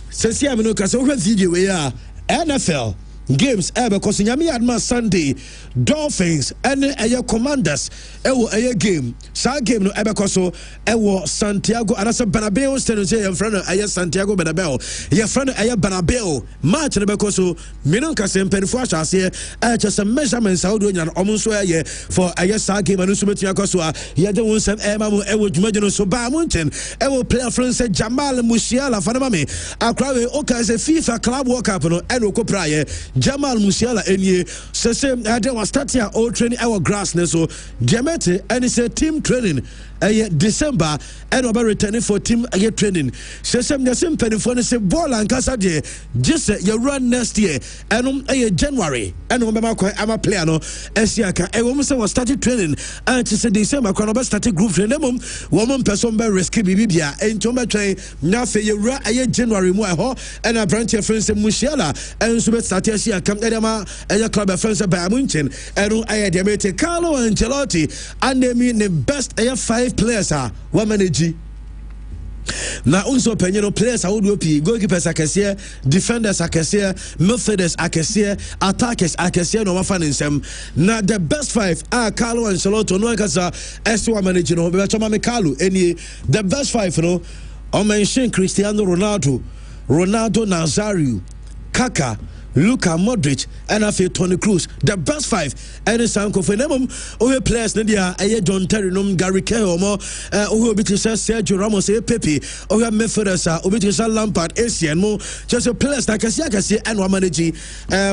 Says yeah, no because over video we are NFL. Games because nyame adma Sunday Dolphins and Commanders ewo game sa game no because ewo Santiago anasa Bernabeu Stadium say your friend Santiago Bernabeu your friend Bernabeu match because menon kasem penfo ahase just measurements how do nyan omonso for sa game anu so betua koso ye de won sem mo ewo dwumageno so ba mountain ewo player friend say Jamal Musiala fanama me akrawe okay say FIFA Club World Cup no eno ko praye Jamal Musiala enye sese ade was starting our training our grass so Diamete and it's a team training December and over returning for team training sese the same penifone say ball and kasa de just you run next year and January and I'm a player no esiaka e wo say was started training and say December kwa no started group training woman person be rescue bibia ento be train na fe you January mu and a branch friend say Musiala and so be start come edema club friends by Munchen and I Diamete Carlo Ancelotti and they mean the best 5 players wa manage na unso penyeno players would be goalkeepers akese defenders akese midfielders akese attackers akese no mafa nsem na the best 5 are Carlo Ancelotti no akasa wa manage no be choma me Carlo any the best 5 no o mention Cristiano Ronaldo Nazario Kaka Luka Modric and afi Toni Kroos the best 5 and some confirmum o players na dia John Terry no Gary Cahill mo o bi to say Sergio Ramos Pepe o midfielders o bi to say Lampard Asian mo just players like kasi and wa manage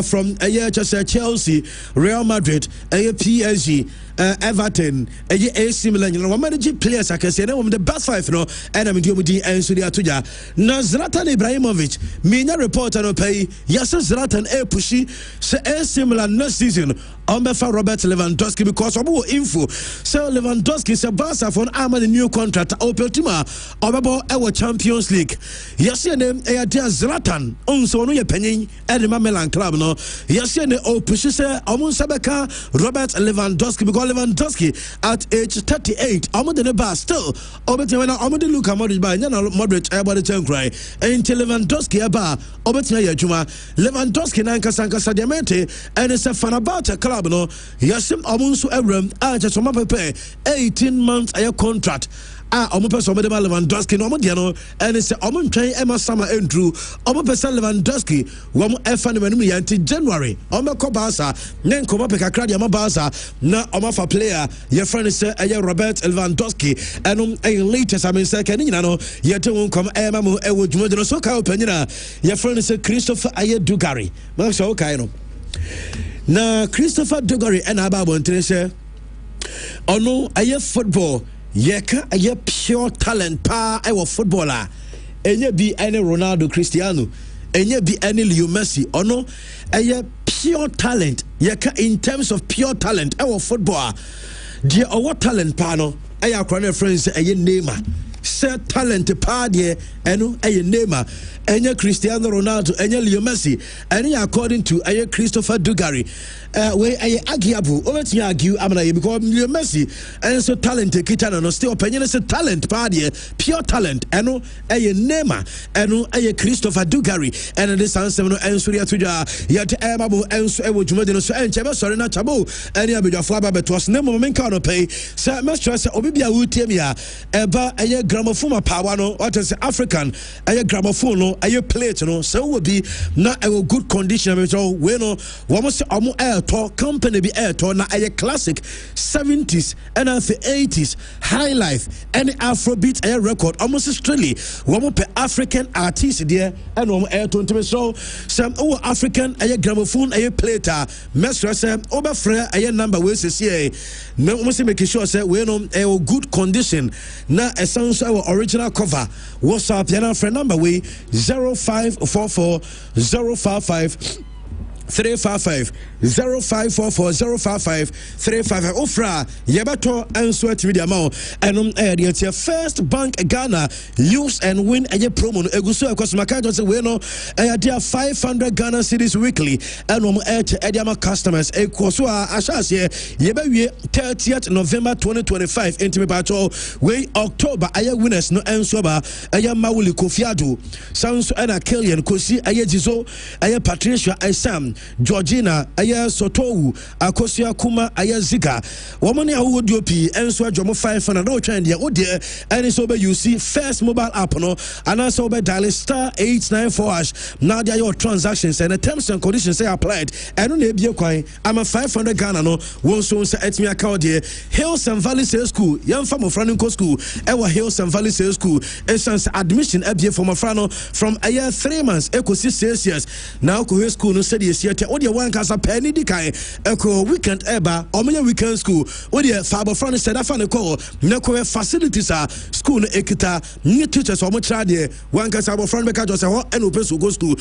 from just Chelsea Real Madrid PSG Everton AC Milan wa manage players akase na the best 5 no and am di enso dia toja na Zlatan Ibrahimovic minya reporter no pay yes Zlatan pushi se AC Milan next season on befa Robert Lewandowski because obo info so Lewandowski se Barca for am a new contract opeltima obebo e Champions League yes ne dia Zlatan onso no ye panyin e ma Milan club no yes ne pushi se omun sabeka Robert Lewandowski because Lewandowski at age 38 omo de ba still obetima na omo de Luka Modric ba nya na Modric e body ten cry until Lewandowski aba obetima ya adwuma Lewandowski na nkasa Diamete and it's a Fenerbahce club no yasim omunso ewram a chesoma pepe 18 months a contract omo person omo Lewandowski no omo dia no and say omo ntwen ema sama endru omo person Lewandowski womo efa ne manum yanti January omo ko Barca nen ko pe kakra dia ma Barca na omo fa player your friend say Robert Lewandowski and latest I mean say kan nyina no yete won kom ema mo ewo dwumade no so ka opanyina your friend say Christopher Dugari ma so okay no na Christopher Dugari and ababo ntrese ono aye football yeka aye pure talent pa ewo footballer enye bi ene Ronaldo Cristiano enye bi ene Leo Messi ono aye pure talent yeka in terms of pure talent ewo football die owo talent pa no aye akwana friends aye Neymar set talent pa die eno aye Neymar enye Cristiano Ronaldo enye Leo Messi enye according to aye Christopher Dugari we aye agiabu obeti agiu amana ye because Leo Messi and so talent kita no still opinion say talent pa die pure talent eno aye Neymar eno aye Christopher Dugari and this answer no enso ya tuja yet emabo enso ewo dwumade no so enche sorry na chabo ene abedwafo aba betos na momenka no pay say me stress obi bia wutie mi a eba aye gramophone power no what is African aye gramophone no aye plate no so will be na a good condition me so we no wo mo say omo air to company be air to na aye classic 70s and the 80s high life and Afrobeat air record almost strictly wo mo pe African artist there and wo mo air to me so some African aye gramophone aye plate mesra say obafre aye number we say na mo say make sure say we no a good condition na essence our original cover WhatsApp yana friend number we 0544 055 355 0544 055 355 Ofra Yabato and Sweat Media Mao and the First Bank Ghana use and win a promo Eguso because Makajo say we no there 500 Ghana cedis weekly and Ediama customers a Kosua Ashas Yebawi 30th November 2025 into Bacho we October aya winners no ensoba aya Mawuli Kofiado Sounds Anna Killian Kosi aya Jizo aya Patricia Isam Georgina aya Sotowu Akosia Kuma aya Zika womani awudio pi enso adwomo 500 no twan dia odie and so be you see first mobile app no and so be dial star 894# now there your transactions and the terms and conditions say applied and no ebie kwan am 500 Ghana no won so say etimi account there Hills and Valley Sales School yamfa mo franco school ewa Hills and Valley Sales School essence admission ebie for mo frano from a year 3 months equal 6 years now ko school no said yes yet o de wan kasa penny di kai eko weekend eba o me weekend school o de fabo frano said afa ne ko na ko facilities a school no ekita ni teachers o mo tra de wan kasa bo frano beka just say ho eno person go school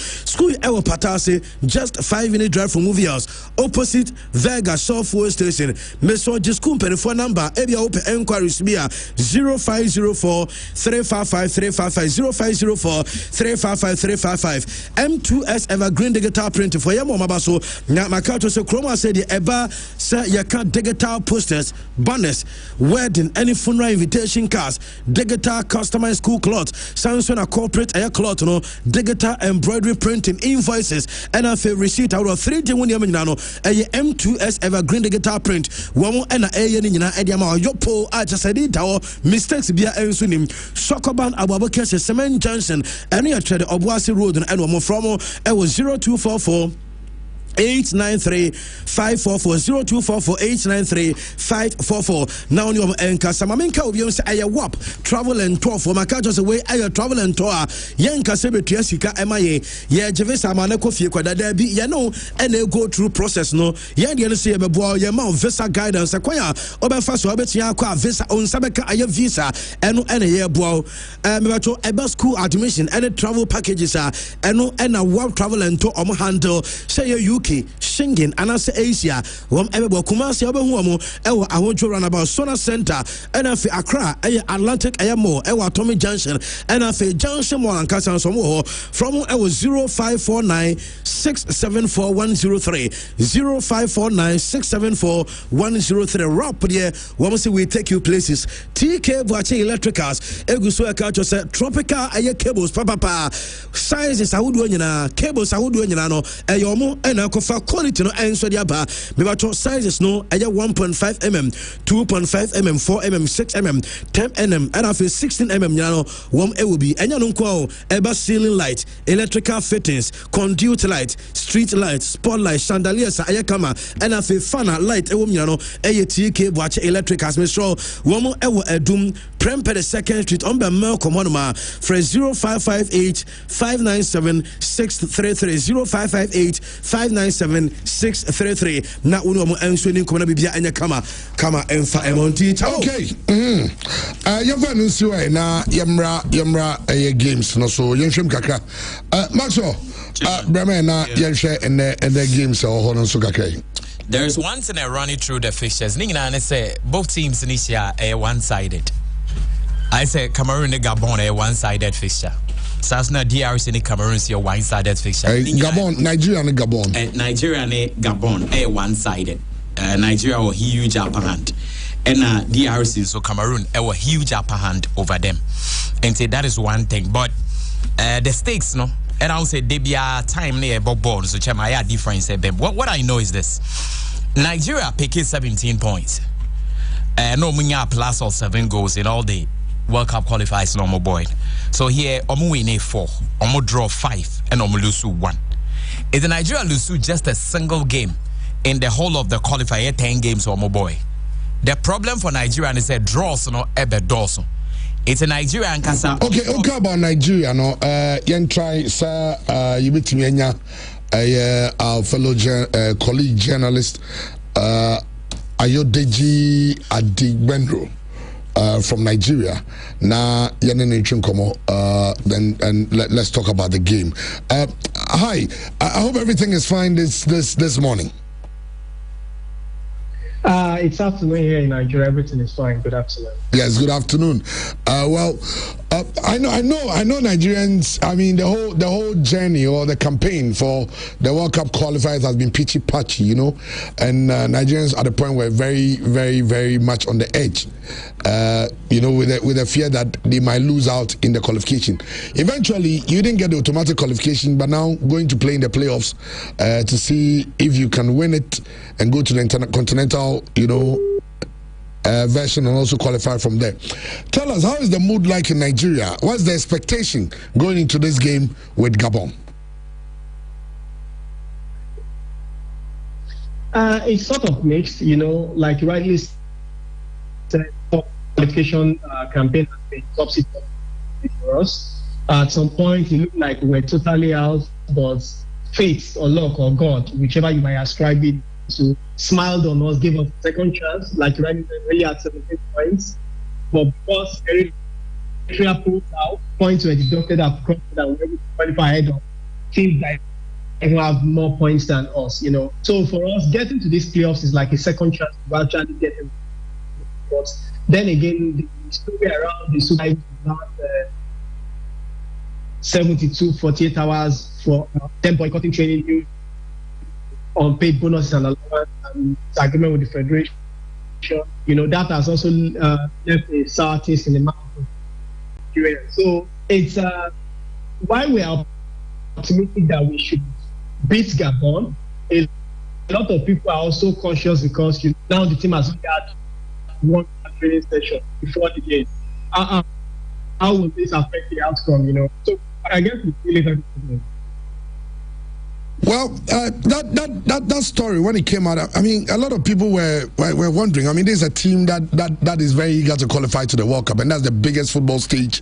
ewa patase just 5-minute drive from movie house opposite Vega software station meso school phone number ebia open enquiries bia 0504 355 355 0504 355 355 M2S Evergreen digital print for your mama so na makato so chroma said the eba say you can digital posters banners wedding any funeral invitation cards digital customized school cloth Samsung a corporate air cloth no digital embroidery printing invoices and a favorite receipt out of 3D when you know a M2S Evergreen digital print womo and a ni nyina e dia ma yopo a chasedi dawo mistakes bia ensunim Sokoban Abubakar Cement Junction and you trade Obuasi Road and womo from e was 0244 893-544 0244-893-544 now you enka samamenka obi say aye wap travel and tour for my just away aye travel and tour yenka se betua sika emaye ye give sama na kofie kwada da bi ye no and go through process no ye de no say be boa ye ma visa guidance kwanya obefa so obetia akwa visa on sabeka aye visa eno ene ye boa me bacho eba school admission and travel packages eno and a wap travel and tour om handle say you Shingen and as Asia, Everbo Kumasi Abahuamo, Ewa Ahonjo Runabout Sona Center, and Afi Accra, Atlantic Ayamo, Ewa Tommy Junction, and Afi Junction Moran Kasan Somo from Ewa 0549 674 103 0549 674 103 Rap here, once we take you places. TK Boache Electricals, Egusu Culture said Tropical Aye cables, Papa sizes I would win cables I would win no Eyomo and akofa quality no enso dia ba me ba to sizes no eya 1.5 mm 2.5 mm 4 mm 6 mm 10 mm and after 16 mm nyana no wom e will be enya no nko eba ceiling light electrical fittings conduit light street light spotlight chandeliers aya kama and after fan light e wom nyana no eye TK boache electric as me show wom e wo adum prempere second street on be Malcolm Honoma for 0558 597 633 0558 597 633 na uno mo enso ni ko na bibia enya kama enfa emonti okay yemfa no si wai na yemra games no so yenhwem kakra Maxwell brema na yenhwe ene games o no so kakra. There is one thing running through the fixtures. Ningina na say both teams in this year are one-sided. I say Cameroon and Gabon are one-sided fixture. Sasna DRC and Cameroon are one-sided fixture. Gabon, Nigeria and Gabon. Nigeria and Gabon are one-sided. Nigeria were huge upper hand. And DRC, so Cameroon, a huge upper hand over them. And say that is one thing. But the stakes, no? And I would say they be a time near Bobon, so Chema difference. What I know is this: Nigeria picking 17 points. No munya plus or 7 goals in all the World Cup qualifiers normal boy. So here omu win 4, omu draw 5, and omu lose 1. Is the Nigeria lose just a single game in the whole of the qualifier 10 games omu boy? The problem for Nigeria is that draws no ebe doso. It's a Nigerian kasa. Okay, about Nigeria no yen try sir you meet me our fellow colleague journalist Ayodeji Adigbenro from Nigeria. Na then let's talk about the game. Hi, I hope everything is fine this morning. It's afternoon here in Nigeria. Everything is fine. Good afternoon. Yes, good afternoon. Well, I know Nigerians. I mean, the whole journey or the campaign for the World Cup qualifiers has been pitchy patchy, you know, and Nigerians at the point were very, very, very much on the edge. You know, with the fear that they might lose out in the qualification. Eventually, you didn't get the automatic qualification, but now going to play in the playoffs to see if you can win it and go to the intercontinental, you know, version and also qualify from there. Tell us, how is the mood like in Nigeria? What's the expectation going into this game with Gabon? It's sort of mixed, you know, like you rightly said, qualification campaign has been topsy-turvy for us. At some point, it looked like we were totally out, but fate or luck or God, whichever you might ascribe it to, smiled on us, gave us a second chance, like really at 17 points. But because Eritrea pulled out, points were deducted across that we were able to qualify ahead of teams that have more points than us, you know. So for us, getting to these playoffs is like a second chance to actually get them. But then again, the story around the Super Eagles last 48 hours for 10 boycotting training, unpaid bonuses and allowance, and agreement with the federation. You know, that has also left a sour taste in the mouth of Nigeria. So it's why we are optimistic that we should beat Gabon. A lot of people are also cautious because now the team has only had one training session before the game. How will this affect the outcome? You know, so I guess we feel it. Well, that story when it came out, I mean, a lot of people were wondering. I mean, there's a team that is very eager to qualify to the World Cup, and that's the biggest football stage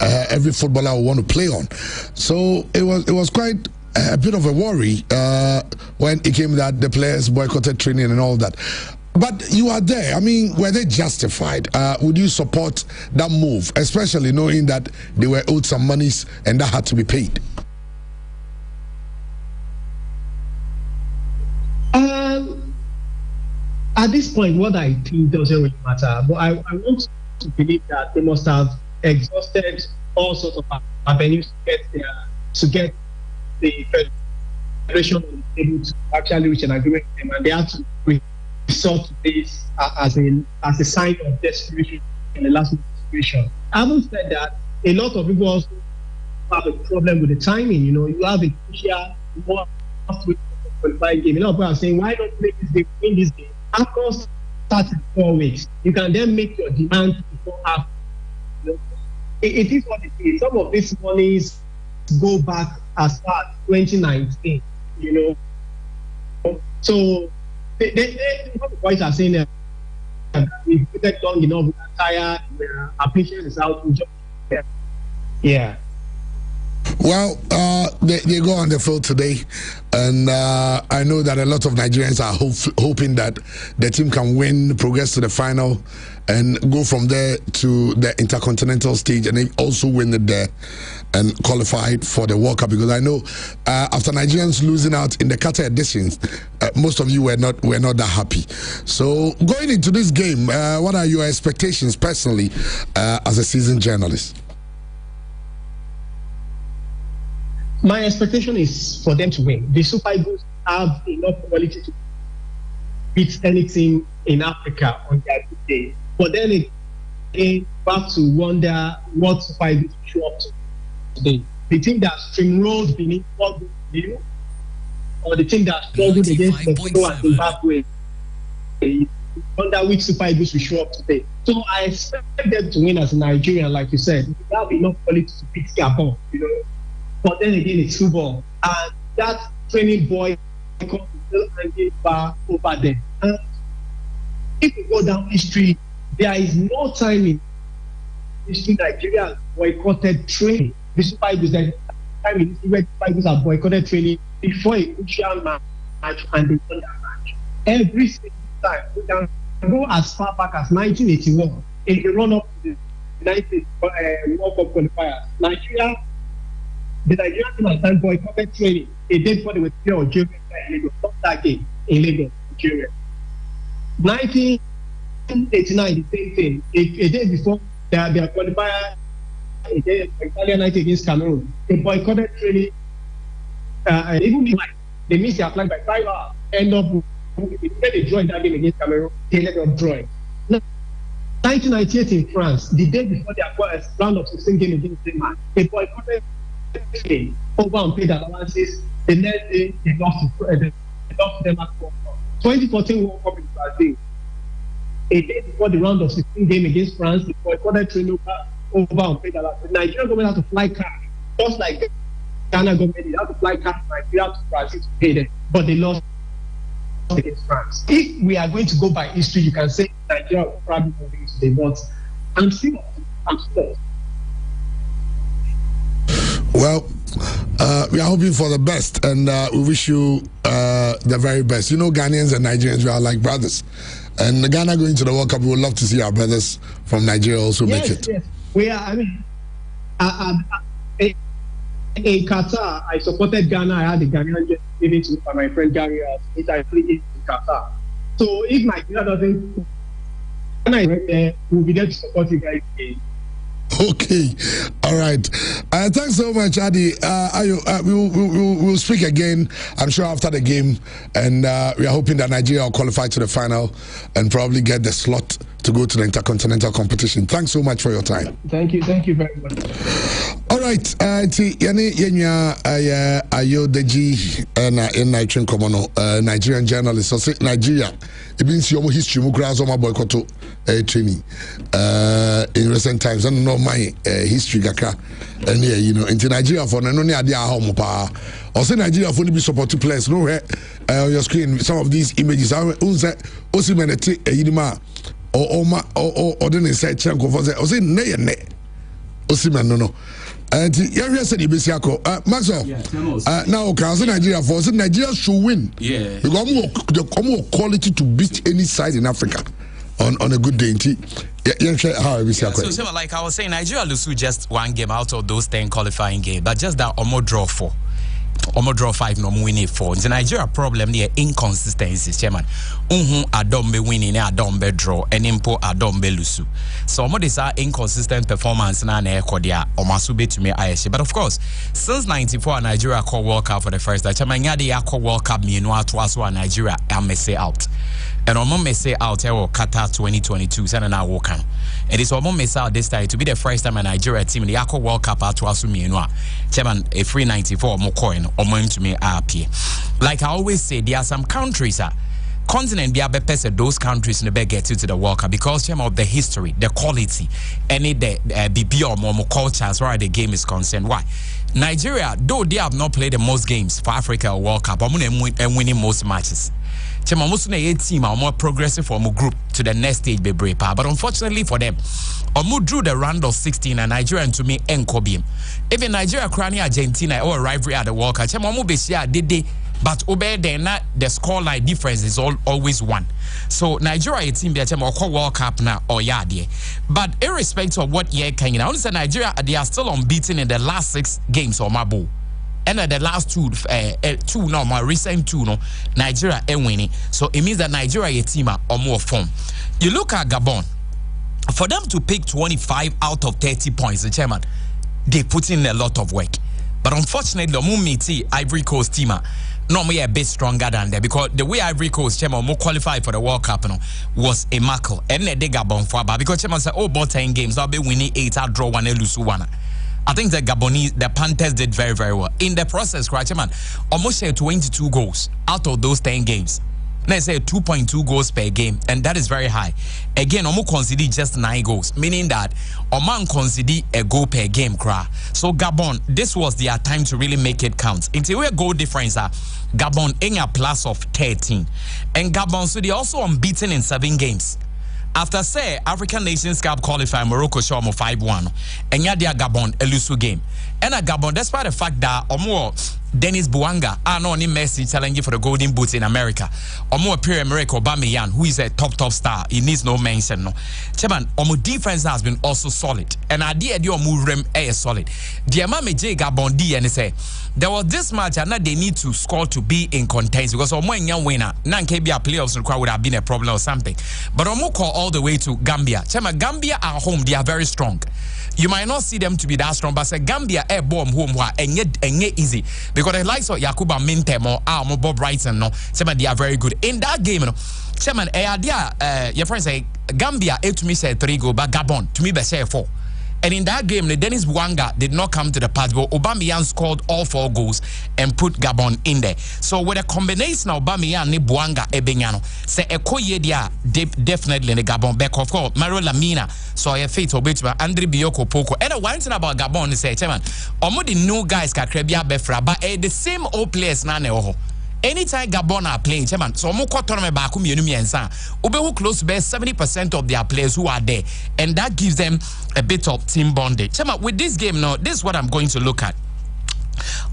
every footballer will want to play on. So it was quite a bit of a worry when it came that the players boycotted training and all that. But you are there. I mean, were they justified? Would you support that move, especially knowing that they were owed some monies and that had to be paid? At this point, what I think doesn't really matter. But I want to believe that they must have exhausted all sorts of avenues to get the federation able to actually reach an agreement with them, and they have to resort to this as a sign of desperation in the last situation. Having said that, a lot of people also have a problem with the timing. You know, you have a crucial 1 week qualifying game. A lot of people are saying, why not make this game, win this game? After starting 4 weeks, you can then make your demand before half. You know, it is what it is. Some of these monies go back as far as 2019, you know. So what the boys are saying that we've waited long enough, we're tired, our patience is out. Yeah. Well, they go on the field today, and I know that a lot of Nigerians are hoping that the team can win, progress to the final, and go from there to the intercontinental stage, and they also win it there and qualified for the World Cup. Because I know after Nigerians losing out in the Qatar editions, most of you were not that happy. So going into this game, what are your expectations personally as a seasoned journalist? My expectation is for them to win. The Super Eagles have enough quality to beat any team in Africa on their day. But then again, back to wonder what Super Eagles will show up to today. The team that steamrolled beneath what we knew, or the team that struggled against Mexico and Zimbabwe. I wonder which Super Eagles will show up today. So I expect them to win as a Nigerian, like you said. They have enough quality to beat Gabon, you know. But then again, it's football. And that training boy is still hanging far over there. And if you go down history, there is no time in history Nigeria has boycotted training. The Super Eagles, there is time in history where Super Eagles have boycotted training before a crucial match and they won that match. Every single time. We can go as far back as 1981 in the run-up to the 90s World Cup qualifiers. The Nigerian team has done boycotted training a day before they were playing Algeria in Lagos. Stop that game in Lagos, Algeria. 1989, the same thing. A day before their qualifier, Italian night against Cameroon, they boycotted training. Even they missed their flight by 5 hours. End up when they joined that game against Cameroon, they ended up drawing. 1998 in France, the day before their round of 16 game against Denmark, they boycotted over unpaid allowances. The next day they lost to Denmark. 2014 World Cup in Brazil, a day before the round of 16 game against France, they boycotted training over unpaid allowances. The Nigerian government had to fly cash, just like Ghana government, they had to fly cash Nigeria to Brazil to pay them, but they lost against France. If we are going to go by history, you can say Nigeria will probably win today, but I'm still. Well, we are hoping for the best, and we wish you the very best. You know, Ghanaians and Nigerians, we are like brothers. And Ghana going to the World Cup, we would love to see our brothers from Nigeria also make it. Yes, we are. I mean, in Qatar, I supported Ghana. I had the Ghanaian just given to my friend Gary. I played in Qatar. So if Nigeria doesn't, Ghana will be there to support you guys again. Okay, all right. Thanks so much, Adi. We'll speak again, I'm sure, after the game, and we are hoping that Nigeria will qualify to the final and probably get the slot to go to the intercontinental competition. Thanks so much for your time. Thank you very much. All right, Ayodeji in Nigerian journalist. So Nigeria, it means your history, Mukrazo boycott training in recent times. I don't know my history, Gaka, and you know, into Nigeria for no idea how much. Also, Nigeria for the supporting players. No, on your screen, some of these images. I say, Osimhen, Yidima, or then say, Chanko for say, Osimhen, no. And you said Maxwell. Now, Nigeria for Nigeria should win. Yeah. Because more quality to beat any side in Africa on a good day. So like I was saying, Nigeria lose just one game out of those 10 qualifying games, but just that almost draw 4. Almost draw 5, no winning 4. The Nigeria problem there inconsistencies, chairman. Adombe winning, Adombe draw, and impo Adombe lusu. So these are inconsistent performance na ekodia omasube to me Ayeshi. But of course, since 94 Nigeria call World Cup for the first time, chairman yadi call World Cup me no atwaso Nigeria amese out. and Omo may say out here Qatar 2022 send na wo kan. It is Omo may say out this time to be the first time a Nigeria team in the Aqua World Cup at Wasumi Enwa. Chairman a free 94 mo coin Omo to me appear. Like I always say, there are some countries continent be a those countries never get to the World Cup because of the history, the quality, any the BB or more culture as far as the game is concerned. Why? Nigeria, though they have not played the most games for Africa World Cup, I'm winning most matches. Chema most na team are more progressive from a group to the next stage be brave. But unfortunately for them, Omu drew the round of 16 and Nigeria to me enkobium. Even Nigeria crowning Argentina or rivalry at the World Cup, Chema Omu be share did but obey then the scoreline difference is always one. So Nigeria a team be a World Cup now or yeah there. But irrespective of what year can you now say Nigeria they are still unbeaten in the last 6 games of Mabo. And the last two no my recent two no Nigeria winning. So it means that Nigeria a team are more form. You look at Gabon, for them to pick 25 out of 30 points, the chairman, they put in a lot of work. But unfortunately, the Mumiti Ivory Coast team normally a bit stronger than that because the way Ivory Coast chairman more qualified for the World Cup was a miracle. And they Gabon for because chairman said, oh, about 10 games, I'll be winning 8, I'll draw 1, I'll lose 1. I think the Gabonese, the Panthers did very, very well. In the process, chairman, almost shared 22 goals out of those 10 games. Let's say 2.2 goals per game, and that is very high. Again, Omo consider just 9 goals, meaning that Oman consider a goal per game. So Gabon, this was their time to really make it count. Until we goal difference, Gabon in a plus of 13, and Gabon so they also unbeaten in 7 games. After say African Nations Cup qualify Morocco show 5-1, and yeah, their Gabon a lusu game. And a Gabon, despite the fact that Omo Dennis Bouanga no ni Messi challenging for the Golden Boot in America. Omo Pierre-Emerick Aubameyang, who is a top star, he needs no mention. No, Chairman, Omo defense has been also solid, and idea the Omo rem is solid. The Amame J Gabon D and say there was this match and they need to score to be in contention because Omo young winner, nan KBA playoffs would have been a problem or something. But Omo call all the way to Gambia. Chairman, Gambia at home they are very strong. You might not see them to be that strong, but say Gambia air bomb home and yet easy because the likes of Yakuba Mintem or Bob Brighton no, Chairman, they are very good in that game. No, Chairman, your friend say Gambia to me say 3 goals, but Gabon to me be say 4. And in that game, the Dennis Bouanga did not come to the party, but Aubameyang scored all 4 goals and put Gabon in there. So with a combination of Aubameyang and Bouanga Ebenyano, say Ekoye dia definitely in the Gabon back of course. Mario Lamina, so I fit Obetua, Andre Bioko Poko. And the one thing about Gabon is say, Chairman, almost the new guys can Krebia Befra, but the same old players na neho. Anytime Gabon are playing, Chairman, so Moko Tournament Bakum Yunumiensa, Ubehu close to 70% of their players who are there, and that gives them a bit of team bonding. Chairman, with this game now, this is what I'm going to look at.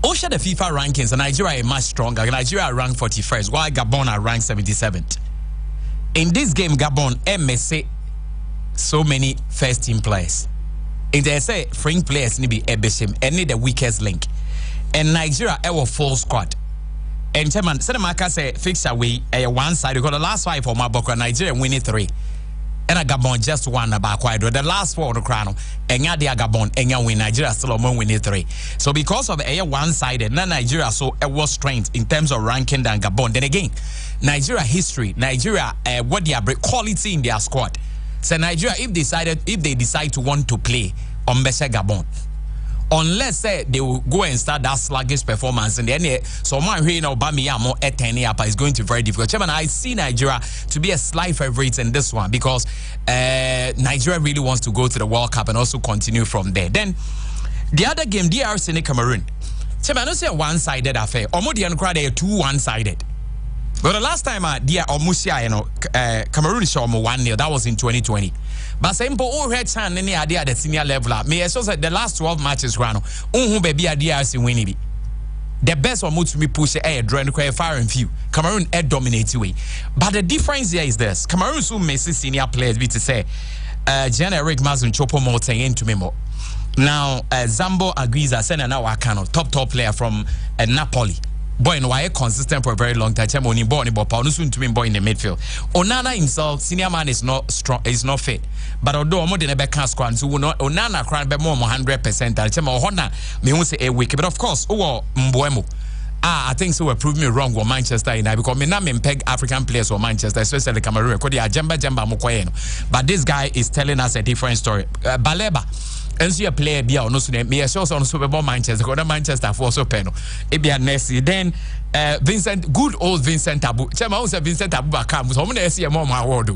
Osha the FIFA rankings, and Nigeria are much stronger. Nigeria are ranked 41st, while Gabon are ranked 77th. In this game, Gabon, MSC, so many first team players. In they say, fringe players need be Ebeshim, and need the weakest link. And Nigeria, our full squad. And Chairman, Senemaka say fixture way one side because the last 5 for Maboko Nigeria winning 3. And a Gabon just 1 about Quadro. The last 4 on the crown. And ya dia Gabon and ya win Nigeria still among winning 3. So because of a one-sided, now Nigeria so it was strength in terms of ranking than Gabon. Then again, Nigeria history, Nigeria what they are quality in their squad. So Nigeria if they decide to want to play on Besha Gabon. Unless say they will go and start that sluggish performance and then so my here now Aubameyang more up is going to be very difficult. Chairman, I see Nigeria to be a slight favorite in this one because Nigeria really wants to go to the World Cup and also continue from there. Then the other game, DRC and Cameroon. Chairman, I don't say one-sided affair. Almost they 2 one-sided. But the last time Cameroon showed 1-0. That was in 2020. But simple all red hand any idea at the senior level. Me I saw the last 12 matches rano. Baby DRC winning. The best one to me push a draw and fire and few. Cameroon dominate way. But the difference here is this. Cameroon soon may see senior players be to say Jean-Eric Mazun Chopo Moten into Memo. Now Zambo Aguiza send an hour top player from Napoli. Boy, no, I consistent for a very long time. Only born, but Paulo soon to be boy in the midfield. Onana himself, senior man, is not strong, is not fit. But although more than a back squad, so Onana crying more 100%. I tell me, Hona, me won't say a week, but of course, Mbuemo. I think so. Prove me wrong with Manchester United because me not peg African players or Manchester, especially Cameroon. But this guy is telling us a different story. Baleba, and see a player be on no me a shows on Super Bowl Manchester. Because Manchester for so penal. It be a Nessie. Then Vincent, good old Vincent Abu. Chema was Vincent Abu Bakam. So many see a mom award.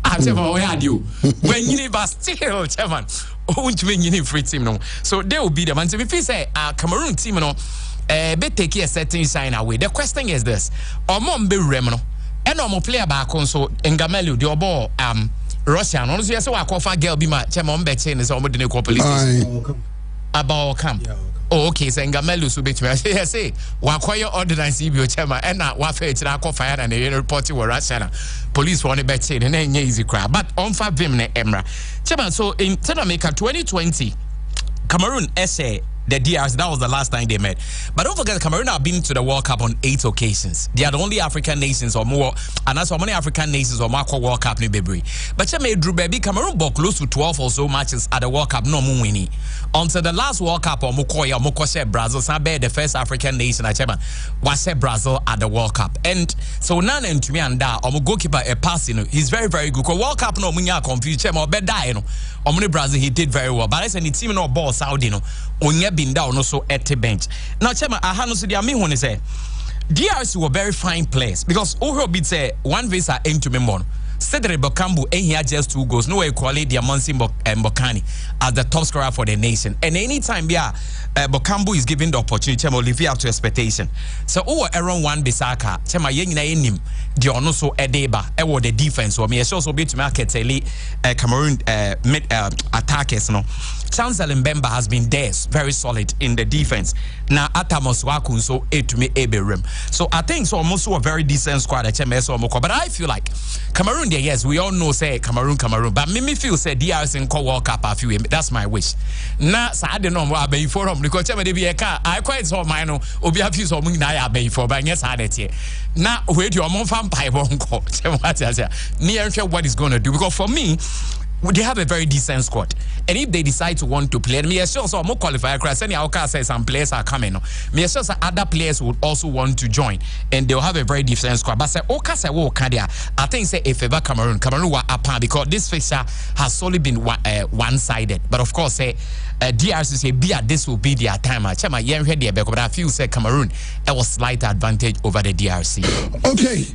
I say where had you when you never still chairman. Won't mean you need free team no. So they will be the man. So if you say Cameroon team no. Be take a certain sign away. The question is this: Omon be remno, and omo player back on so Ngamelu the obo Russian. Honestly, so I call for girl be my chairman be chain is almost the police about come. Oh, okay, so Ngamelu so be to say wakoye ordinance be chairman and na wa fe tira call fire and the report to Russia. Police want be chain and then easy crap. But on for vim ne emra. Chairman, so in America 2020, Cameroon essay. The DRC, that was the last time they met. But don't forget, Cameroon have been to the World Cup on 8 occasions. They are the only African nations or more, and that's how many African nations or more World Cup in Bebri. But you Drew baby, Cameroon bought close to 12 or so matches at the World Cup, no more winning. Until the last World Cup, or Mokoshe Brazil, Sabe, the first African nation, was Brazil at the World Cup. And so none and to me and that, or goalkeeper a pass, he's very, very good. World Cup no munya confused, or bed die, Brazil, he did very well. But I said, the team no ball Saudi, onye been down also at the bench. Now, Chema, I have no say, I mean, when I say, DRC were very fine players because Oho bid say one visa into Memon. Cedric Bokambu and he had just 2 goals. No equally Diamansi Mbokani as the top scorer for the nation. And anytime Bokambu is given the opportunity, Chema live up to expectation. So around one Bisaka, Chema Yenina Enim, the also Edeba, the defense, or me also be to market Cameroon mid attackers. No, Chancellor Mbemba has been there, very solid in the defense. Now Atamos Wakun so to me Eberim. So I think so almost a very decent squad at Chema Moko. But I feel like Cameroon, yes, we all know say Cameroon, but me feel say DRC in World Cup a few. That's my wish. Now, so I don't know what I be for them because I quite saw mine. Obi have you so many I be for, but yes, I did here. Now, wait, you're more fun by one call. Near what is going to do because for me, they have a very decent squad, and if they decide to want to play, me sure so more qualifier. Cause any Oka says some players are coming. Me sure so other players would also want to join, and they'll have a very decent squad. But say Oka say I think say if ever Cameroon were up because this fixture has solely been one-sided. But of course say DRC say this will be their time. Chema yen here there, but I feel say Cameroon it was slight advantage over the DRC. Okay,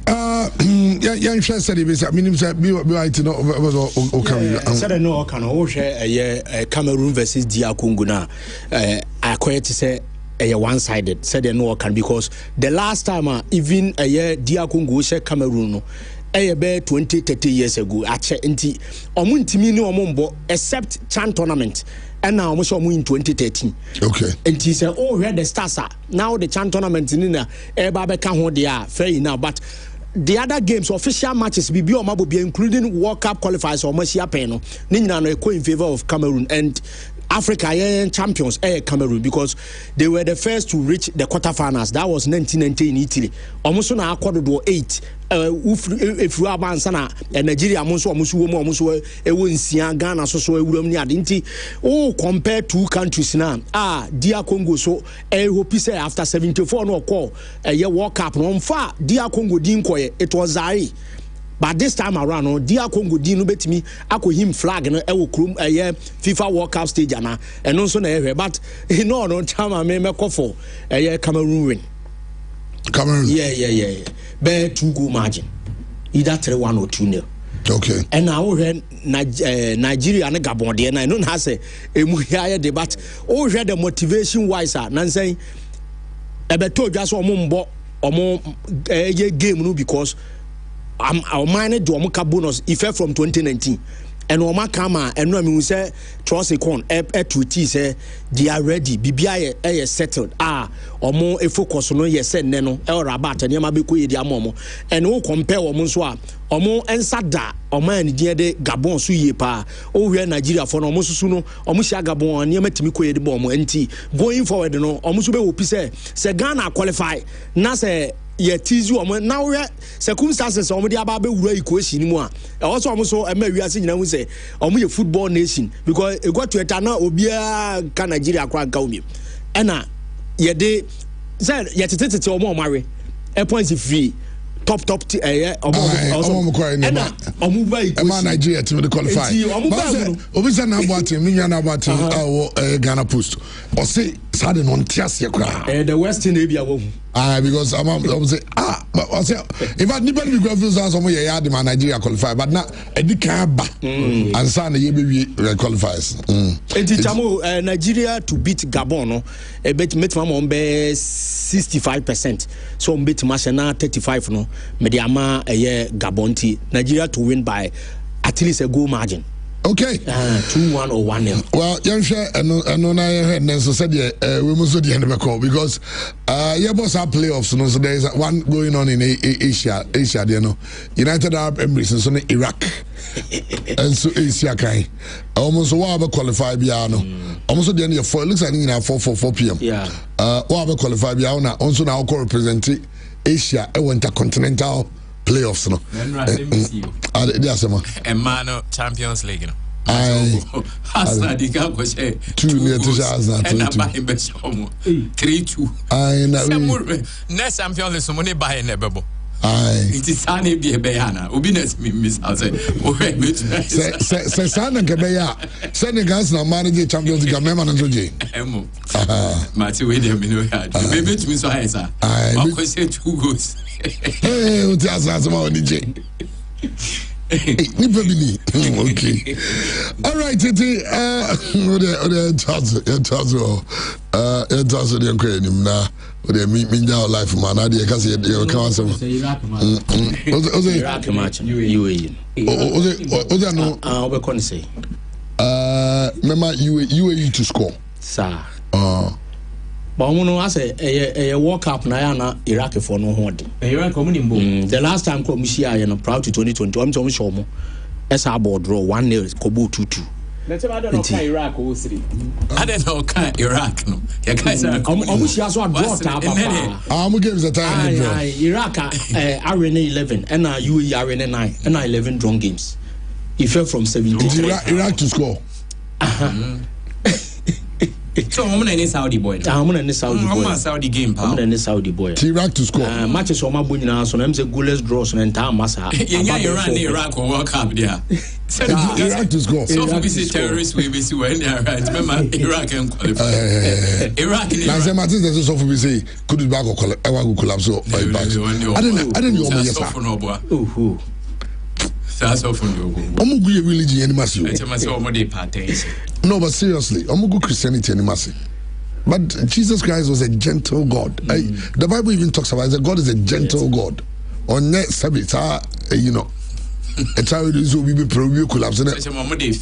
yeah, said it. I mean, right, was said no can share Cameroon versus DR Congo now. I quite to say one-sided. Said no can because the last time even a year DR Congo share Cameroon. About 20-30 years ago, I checked into Omuntimi except Chan tournament, and now almost in 2013. Okay, and he said, "Oh, where the stars are now? The Chan tournament in there, everybody can hold they are fair enough, but." The other games, official matches, be including World Cup qualifiers or Mercia Peno, Nina no in favor of Cameroon and Africa champions Cameroon because they were the first to reach the quarterfinals. That was 1990 in Italy. Almost on a quarter to 8. If you are Bansana and Nigeria, almost Ghana, so compare 2 countries now. DR Congo, so hope say after 74 no call a year World Cup no far. DR Congo didn't it was Zari. But this time around, DR Congo didn't bet me. I could him flag and FIFA World Cup stage and also but no time I may make for a Cameroon win. Cameroon. Yeah. Bear 2 goal margin. Either 3-1 or 2-0. Okay. And now Nigeria and Gabon, and I don't have say a debate. Oh, the motivation wise, Nancy. I told just one more game because our minor Domoka bonus effect from 2019. And Oma Kama and no we say trust a con say they are ready. BBI settled. Or more a focus on yes said neno or rabat and yamabiku dia momo. And all compare or monswa or more and sada or man dear de Gabon suye pa. Oh we are Nigeria for no mosuno or Musha Gabon and Yametimiku de bomb and going forward no or Musube say Ghana qualify Nase ye tease you now we circumstances on the ababe wura equation anymore. Also almost so we are saying say a football nation because it got to etana obia can Nigeria kwa kaumi. Ena ye de said yet it's or more marry a point free top and Nigeria to the qualify. Obviously, now what Ghana Post or say sudden on Tiasia the Western Arabia. Because I'm say if I didn't be going to some yard man Nigeria qualify, but now a decaba and Sunday maybe qualifies. Nigeria to beat Gabon, a bet from on 65%. So beat Mashana 35 no. Mediama a year Gabon Nigeria to win by at least a goal margin. Okay. 2-1 or 1-0. Well, young share and I heard Nelson said we must do the end of the call because yeah, boss have playoffs. So there is one going on in Asia, you know, United Arab Emirates and so Iraq, and so Asia kind. Almost what qualify piano. Almost the end of 4. It looks like in 4 p.m. Yeah. What qualify piano. Also now representing Asia, a intercontinental playoffs no. Emano Champions League no. Hasna di ka go say 2 near to Hasna 3-2. Next Champions League so money buy na bebo. It is Sani be a bayana. Ubines miss I say say Sana Gabeya. Senegal's na manage Champions League member na joje. Mati we dem no had. Maybe to me so high sir. I go say 2 goals. Hey, what is that about DJ? Okay. All right, Titi. Life man. I can't say you can't say. Iraq match. UAE. Remember UAE to score. Sir. But I say a World Cup na Iraq for no hold. The last time Commissia and proud to 2020. I'm talking show mo. Esa board draw 1-0 Kobo 2-2. I don't know Iraq or 3. I don't know Iraq no. You guys are Commissia so draw papa. I'm give the time. Iraq RNA 11 and UAE RNA 9 and 11 drawn games. He fell from 17. Iraq to score. So I'm gonna Saudi boy. I'm gonna Saudi boy. I'm Saudi game. I'm gonna Saudi boy. Iraq to score. Matches on my boy now. So I'm say goalless draws and entire massa. Yeah, Iraq will World Cup there. Iraq to score. So for this terrorists we be see when they are right. Remember Iraq can qualify. Iraq. Now say Martin says so for we say could be back or collapse or fight back. I don't know yes sir. Oh. That's all from you. Omugu religion any massive. No, but seriously, Omugu Christianity any massive. But Jesus Christ was a gentle God. The Bible even talks about it. God is a gentle God. On net Sabbath, you know, a child is will be probably collapse. It's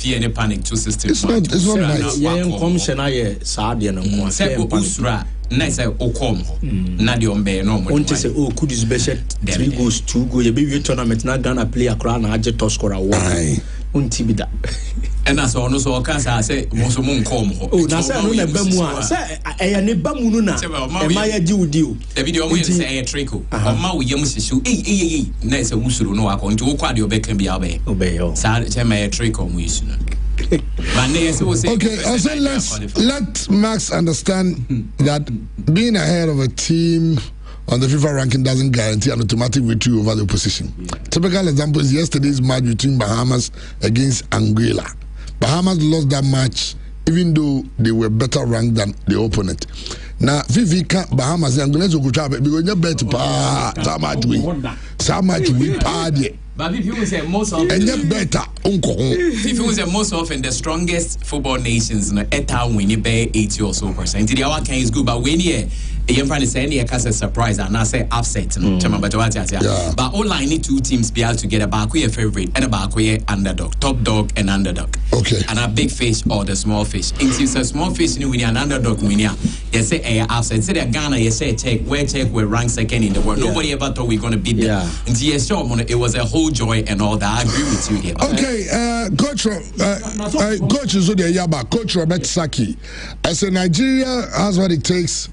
fear and panic to system. It's not nice. Yeah, commissioner Saudi and Usra. Nice okom na de ombe no mo want to say oh could is best 3 goals 2 goals be tournament na Ghana player kra na age top scorer one unti bi da and as ono so kan say mo so mo nkom ho oh na say no na ba mu a say e ne ba mu no na e ma ya di udi o the video mo say e trick o ma wo yam sisiu na say wusuru no akọ nti wo kwa de obeka bia obey yo sa che ma e trick o mo yisu no. Okay, also let Max understand that being ahead of a team on the FIFA ranking doesn't guarantee an automatic victory over the opposition. Typical example is yesterday's match between Bahamas against Anguilla. Bahamas lost that match even though they were better ranked than the opponent. Now, FIFA Bahamas and Anguilla go try because you bet so much we paid. But people say most often, people say most often the strongest football nations, eta win by 80 or so %. The other can is good, but when you find say any case surprise and I say upset, but all I need 2 teams be able to get a back favorite and a back underdog, top dog and underdog. Okay. And a big fish or the small fish. If it's a small fish, you win an underdog win. You say upset. Say that Ghana, you say check we're ranked second in the world. Nobody ever thought we're gonna beat them. And yes, sure, it was a whole joy and all that. I agree with you here. Okay, Coach Zudia Yaba, Coach Robert Saki. I say Nigeria has what it takes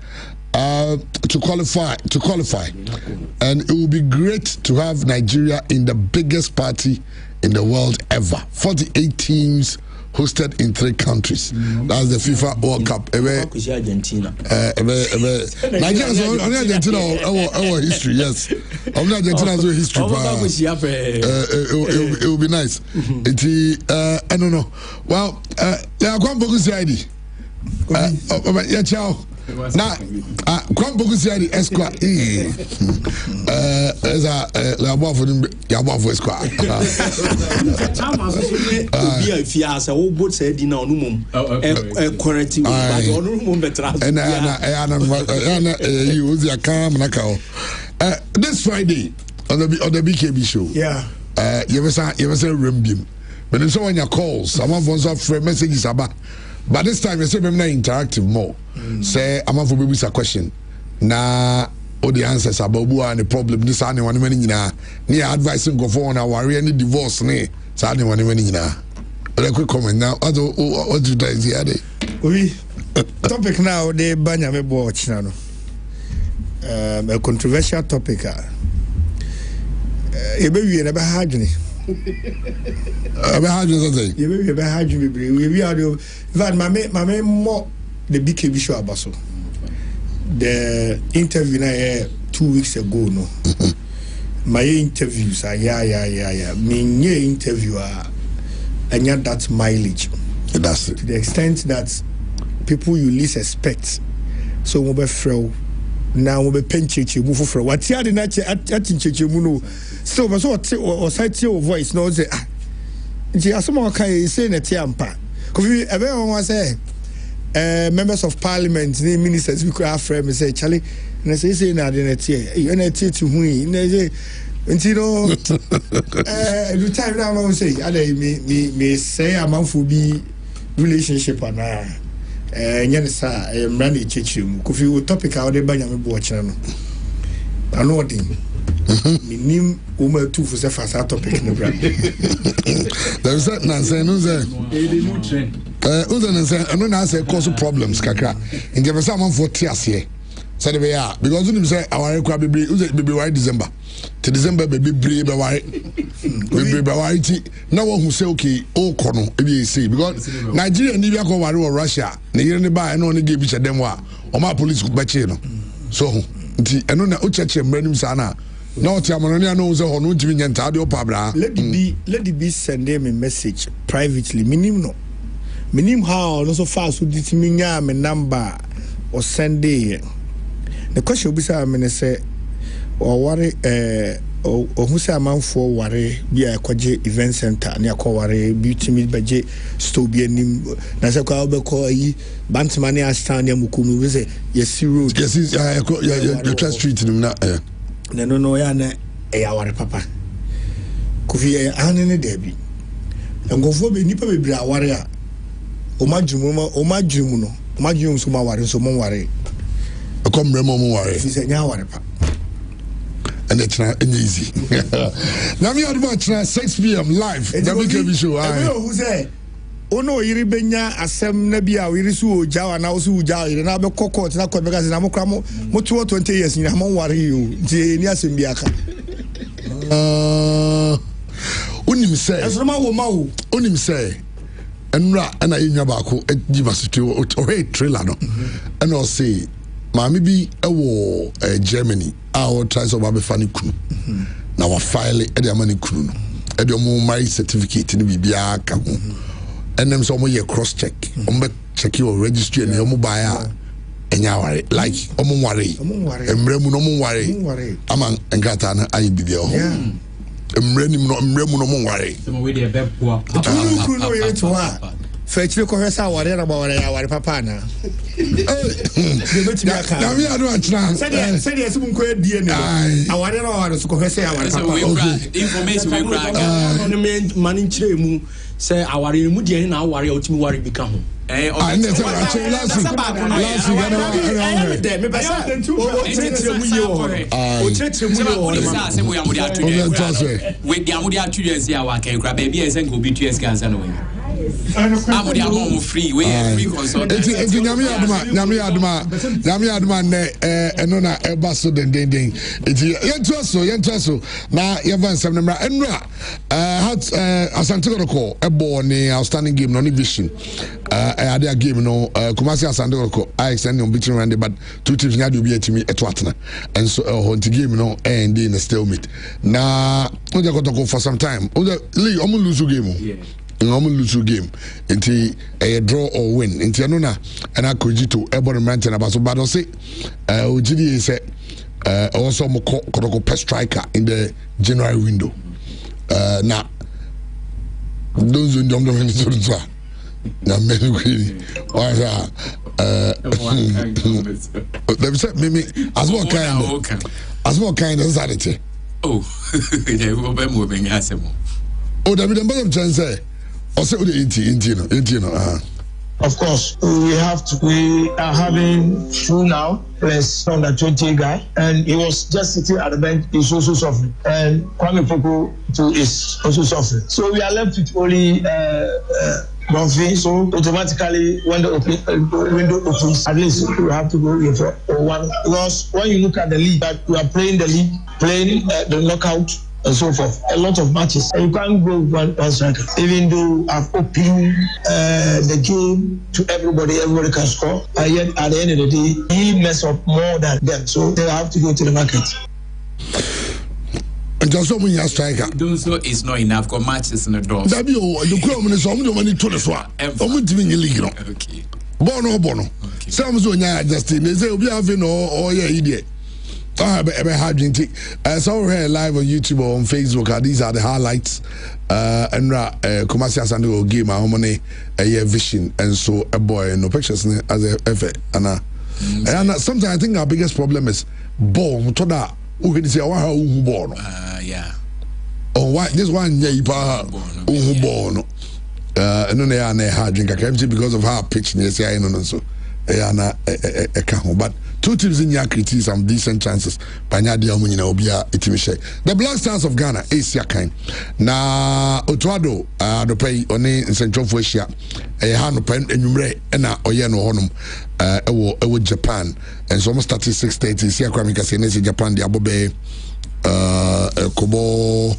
to qualify, and it will be great to have Nigeria in the biggest party in the world ever. 48 teams hosted in 3 countries. That's the FIFA World Cup. Argentina. Nigeria is only Argentina our history, yes. Only Argentina has history. It will be nice. I don't know. Well, yeah, come focus ID. Yeah, ciao. Now, come focus ID Esquire. As a labo for them, labo for Esquire. Be a fiasa. All both said in our room. Quarantine. And you use your calm nakao. This Friday on the BKB show. Yeah. You ever say Rembim. But it's on your calls. Some of us have messages about. But this time you say I'm not interactive more. Say I'm for baby a question. Na all the answers about who are the problem. This are the one many na. Near advice go for on our any divorce ne. Say the one many na. A quick comment now. What do you guys hear? We topic now the Banyame watch now. A controversial topic. You never had any. You be hard we are the that my more the BKB show about so the interview na 2 weeks ago no my interviews are yeah me interview and yet that mileage that's it to the extent that people you least expect so we be frail now we be pencheche move for what ya the na atincheche mu no so or site your voice no say nti asomo kai say na tiampa kofi ebe won say members of parliament the ministers we could have friend say Charlie na say na de na tie you na tie to hu na say nti no the time now I say ade me say amanfo bi relationship ana nya sa mra na echichimu kofi o topic a de banya me bo ochina no ano odin minim uma tu for say fast topic no brand there is that nonsense no say no na say cause problems kakra in the person man for tiase say be ya because you say our rekwa be why December to December be why ti na wo hu say okay o kono e be say because Nigeria ni bia ko ware or Russia na yire ne ba no ne ge bi chedem wa o ma police ku bache no so nti eno na o cheche mranim sa na no tiamonani no say hono ntimi nyenta de opabra let the be send them a message privately minim how no so fast so ditimi nya me number or send it the question be say me say or worry o hu say amanfo worry bi akwaje event center na akwa beauty me beje store bi anim na say kwa obekọ yi bantmani a stand ya mukumu we say yes road yes your trust street na no ya na aware papa kofi ane ne dabi ngofo be nipa be bra aware a o madwumu no o madwum so ma ware so mo ware come remo mo ware fi se nya ware pa and it's not easy now me about 6 p.m. live the BKB show who say ono yiri benya asem na bia yiri su ojawa na osu ojawa yiri na be kokot na ko be ga na mo kra mo 20 years ni mo ware you nti ni asem bia ka unim say esoma wo ma wo unim say enra na yenya ba ko diversity o trailer no and I say maami bi ewo Germany our tries of abe fani kunu na wa file e de amani kunu no e de mo marriage certificate ni bibia ka ho enem so mo ye cross check o mo check your registry and mo buy a enya ware like o mo ware emre mu no mo ware ama engata na ayi bibia ho emre mu no mo ware so mo we de be poa kunu no ye to a fetchile ko hwesa ware na ba ware papa na na me ado achna said yes mun ko die ne aware na ware so ko hwesa aware papa information we crack no me mani chire mu say aware mu die na aware otimi ware bi ka ho I'm the amount free. We are free consultants. It's Nyami Aduma ne enona eba so den. It's yentoso na yevan semna enra Asante Kotoko ebo ni outstanding game no vision ade game no Kumasi Asante Kotoko I extend on between round but two teams nyade obi atimi eto atena and so honti game no end in a stalemate na Oja Kotoko for some time Oja Lee omo lose game lose game nti draw or win nti no na na Kojito ebo remember na baso but say ojidi say also Kotoko per striker in the January window na those who don't know anything to na many queen let me say me as what kind of sanity they will be moving as David and chance or say the Of course, we are having two now, plus under 20 guy, and he was just sitting at the bench, he's also suffering. And Kwame Poku too is also suffering. So we are left with only Bonfim, so automatically when the window opens, at least we have to go in for one. Because when you look at the league, that we are playing the league, playing the knockout, and so forth, a lot of matches, and you can't go one striker. Even though I've opened the game to everybody can score, and yet at the end of the day, he mess up more than them, so they have to go to the market. Just so when you striker, doing so is not enough. Got matches in the door. That be the crowd is some money to the swap. I'm doing illegal. Okay. Bono. Some zonya Justin. They say we have no yeah idiot. So we're here live on YouTube or on Facebook. These are the highlights. And Kumasi Asante game my money a year vision and so a boy no pictures as a effort and sometimes I think our biggest problem is ball. To that who can say who born? Yeah. Oh, why this one yeah who born? And then they are hard drink because of how pitch near say and so. But two teams in your critique some decent chances. The Black Stars of Ghana is your kind. Na Otuado the pay on in Central Asia. A hand pen and numre and oyeno honum with Japan and some started 6:30. See a Kwamika Senesi Japan the Abobe Kobo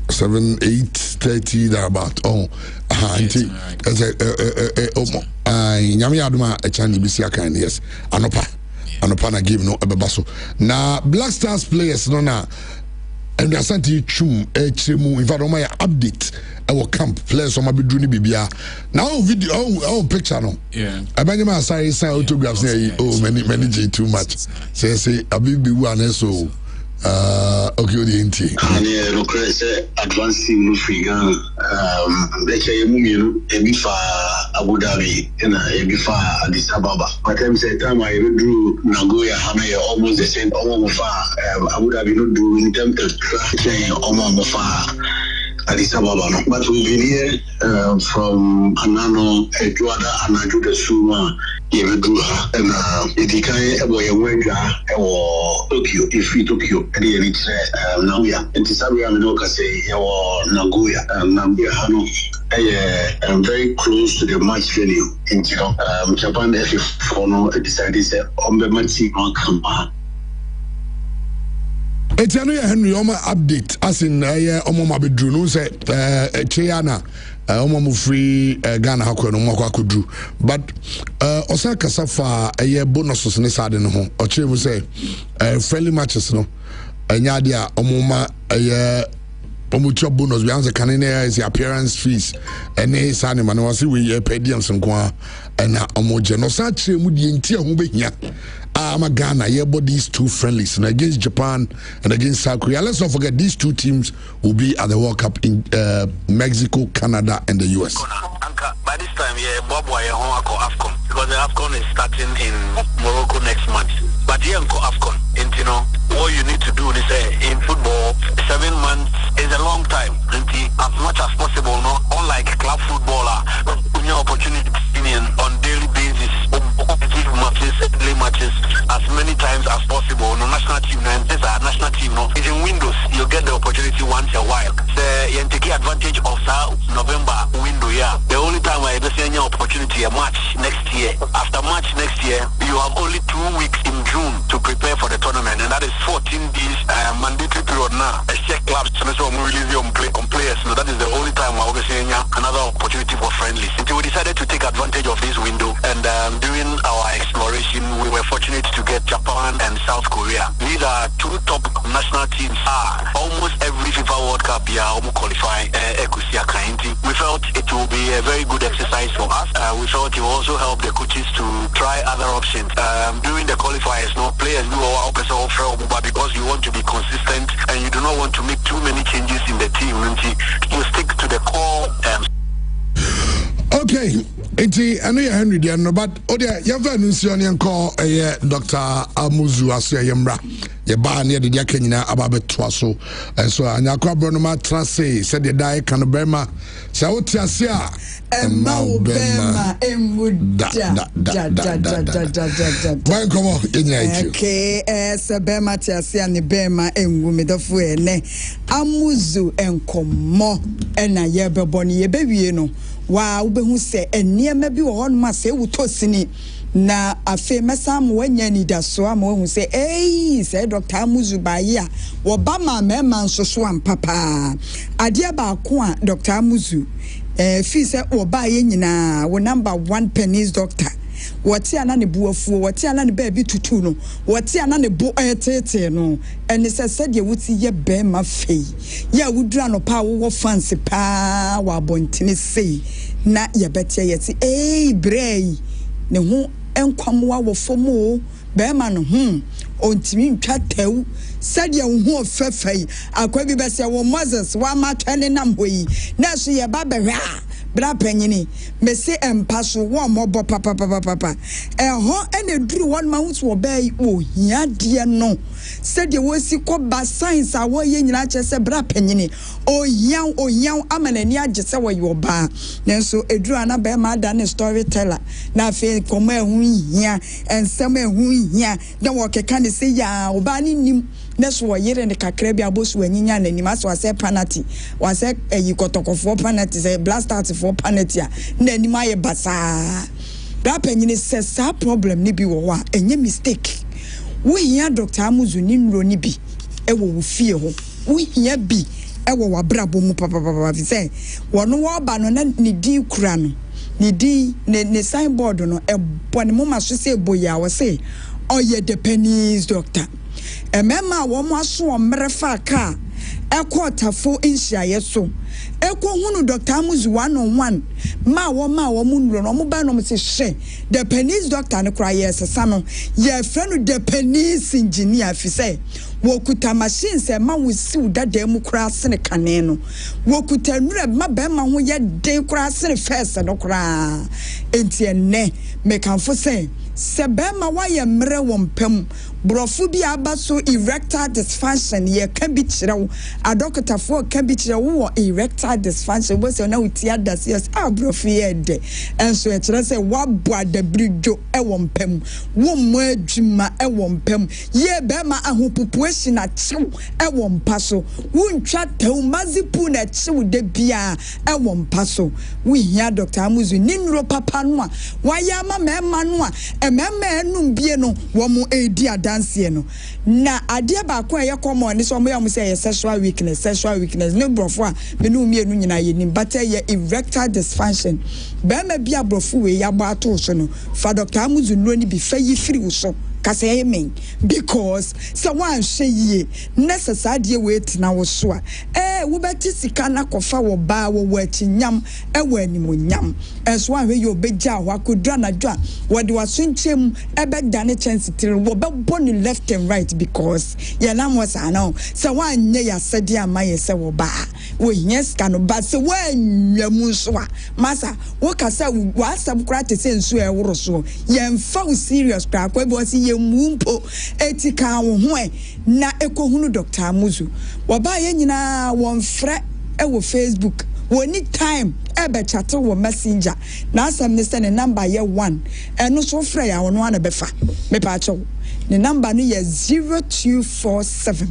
7-8:30 thereabout. Nyami Aduma a Chinese BC kind yes. Anopa na game no ebebaso. Na Black Stars players no na and they are sent to chum chemu in fact on my update our camp players on my bedroom bibia. Now video picture no. Yeah. Abanima say autographs many too much. Say abibi one so okay the inti and request advancing no figure lecture mu ebifa Abu Dhabi and ebifa Addis Ababa but time say time I drew Nagoya Hana almost the same almost Abu Dhabi no do in terms of traffic almost Addis Ababa no but we've been here from Anano Eduarda Anaju the Suma Yevedru and Edikai Ebo Yewenja Ewo Tokyo Ifi Tokyo and the Nambia and Tisabia Minoka say Ewo Nagoya Nambia Hano I'm very close to the match venue in Japan F4 decided say Ombe Matsi on Kampa. Etiano Henry Oma update as in Omo Mabedru no say Chiana Omo free Ghana hakwa no makwa kodru but Osaka Safa bonuses ne sade no ho oche mu say friendly matches no anya dia Omo ma omucho bonus we answer canina is the appearance fees and he sane man was we per diem nko and Omo je no sa kire mu die ntia ho behia Ghana, these two friendlies and against Japan and against South Korea. Let's not forget these two teams will be at the World Cup in Mexico, Canada, and the US. By this time, Bob AFCON because the AFCON is starting in Morocco next month. But here AFCON, and what you need to do is in football, 7 months is a long time. And as much as possible, unlike club footballer, opportunity on daily basis, matches, matches as many times as possible. No national team, and this national team, no, is in windows. You get the opportunity once a while. You take advantage of that November window. Yeah, the only time I ever see any opportunity a match next year. After match next year, you have only 2 weeks in June to prepare for the tournament, and that is 14 days mandatory period now. A check clubs, so we release on players. So that is the only time I ever see another opportunity for friendlies. So we decided to take advantage of this window, and during our exploration, we were fortunate to get Japan and South Korea. These are two top national teams. Almost every FIFA World Cup, qualify. We felt it will be a very good exercise for us. We felt it will also help the coaches to try other options. During the qualifiers, no players do our but because you want to be consistent and you do not want to make too many changes in the team, you stick to the core. Okay, I know you're Henry Diano, but you've been call Dr. Amuzu Asuyemra. Your bar near the Yakina Ababe Twaso, and so Anyakwa Bronoma Trase said the die can Burma. Sautiasia and Mau Burma and would come on in your okay, as a Burma Tiasia and the Burma and women of Wene Amuzu and Komo and a Yeba Bonnie, baby, you know. Wow, who say, and near maybe one must say, who tossing na afe mesam wanya ni da so am who say say Dr. Amuzu Baya wo ba ma mema nsoso am papa ade ba ko a Dr. Amuzu fi say wo ba ye nyina wo number 1 pennies doctor wati ana ne buafuo wati ana ne ba bi tutu no wati ana ne bo etete no ene se de wuti ye be ma fei ya wudura no pa wo fancy pa wa bontini sei na ye betie yeti brei ne ho enkwamwa wo fomo be ma no ontimi ntwa taw sadia wo ho fefei akwa bi be se wo Moses wa ma twene nam hoyi na so ye ba behwa bra panyini me se empaso wo mobo papa ho ene duru won ma wuto obai o hia de no sadia wo si ko ba science a wo ye nyina che se bra panyini o hia amanani age se wo yo ba nenso eduru ana be ma da ne storyteller na fe komo ehun hia ensem ehun hia de wo keka ne se ya oba ni nim neso wo yere ne kakra bi abosu anyinya nanim aso ase penalty wase yikotokofo penalty say blastart for penalty na anim aye basa da panyini se sa problem ni bi wo wa enye mistake wo hia Dr. Amuzu ni nro ni bi ewo wo fie ho wo hia bi ewo wabrabo mu papa fi say wono wo ba no na ni di kura no ni di ne signboard no ebone mu maso se boya wo say oye the pennies doctor emema wo mo aso omrefa ka ekotafo inhia so eko hunu Dr. Amuzu 1-on-1 ma wo mu nuro no mo ba no mo se hwe the pennies doctor no kra yesesa no ye friend the pennies engineer fi say wokuta machine se ma wo siw dada mu kra sene kane no wokuta nure ma be ma ho ye den kra sene first no kra enti enne me kan fo say sebema wa ye mre wo mpam brofu bi abaso erectile dysfunction ye kan bi kirewo adokotafo kan bi kirewo wo erectile dysfunction bo se na uti adas yes brofu ye de enso e kire se wa bo adabrijo e wo mpam wo mo adwuma e wo mpam ye be ma ahopopoation a chew e wo mpaso wo ntwa taw mazipu na chew de bia e wo mpaso wo hia Dr. Amuzu ni nro papa no a wa ya ma mema no a emema enum bie no wo mo edi adanse no na ade ba ko ye common ni so mo ya mo say sexual weakness no brofo a me no mienu nyina ye ni but ye erectile dysfunction ba ma bia brofo we ya gba to so no fa Dr. Amuzu no ni bi fa yi firi wo so kase men because so wan hwe yie necessary wait na wo so a wo beti sika na kofa wo ba wo wachinyam e wo animonyam enso wan hwe ye obegya ho akodura na dwa wo de wasonchem e be dane chance tire wo be boni left and right because ye na mo sa na so wan nye ya sede amaye se wo ba wo yes ka no ba se wan nyamu so a masa wo kasa wo asab kra te se nso e woro so ye mfa wo serious kra kwa bo si mumpo etika wo ho na ekohunu Dr. Amuzu wo ba ye nyina won frɛ e wo Facebook we need time ebe chat wo messenger na asem ne say ne number ye 1 eno so frɛ ya wono ana befa me pa acho ne number no ye 0247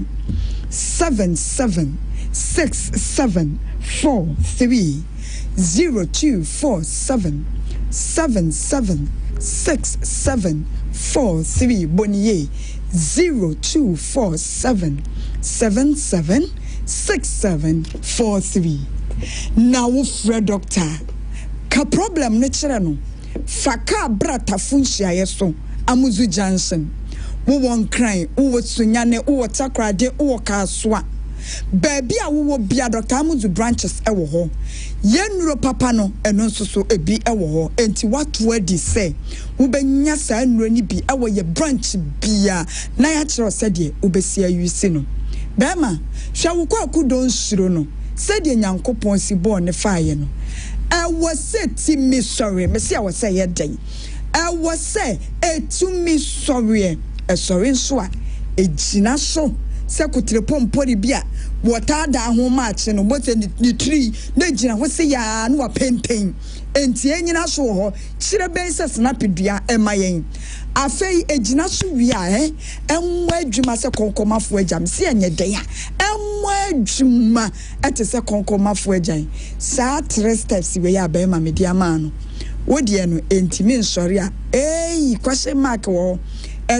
776743 0247 776743 boniye 0247 776743 na wo frɛ doctor ka problem ne kyerɛ no faka brata funhia yeso amuzu Johnson wo won kran wo sunyane wo takrade wo kasoa baby a wo bia doctor amuzu branches ewo ho yenuro papa no eno nsoso ebi ewo ho enti watu adi say wo benya sa nuro ni bi ewo ye branch bia na ya kyerɛ sɛ de wo besia yusi no bema hwa wo kwaku don suro no sɛ de nyankopɔn si bɔ ne faaye no ewo se ti mi sorry me se awo se ye den ewo se etumi sorry sorry nso a ejina so se kutre pompori bia water da ho match no but the tree na gina ho se ya no apenten enti enyina so ho kire ben se snapdua emayen afei ejina so wi a enwa adwuma se konkomafo agam se enye den a enwa adwuma ete se konkomafo agyan sa 3 steps we ya ba ma media ma no wodie no enti mi nsori a question mark wo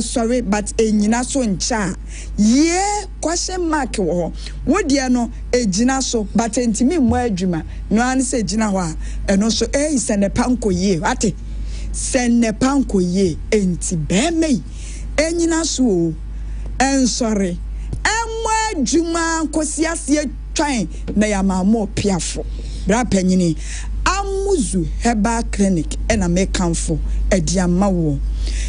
sorry but enyina so ncha ye question mark wo wodie no ejina so but ntimi mo adwuma no an se ejina ho a eno so senepa nkoye ate senepa nkoye enti bemei enyina so sorry enmo adwuma nkosiase twan na ya mamo piafo bra panyini amuzu herbal clinic ena mekanfo ediama wo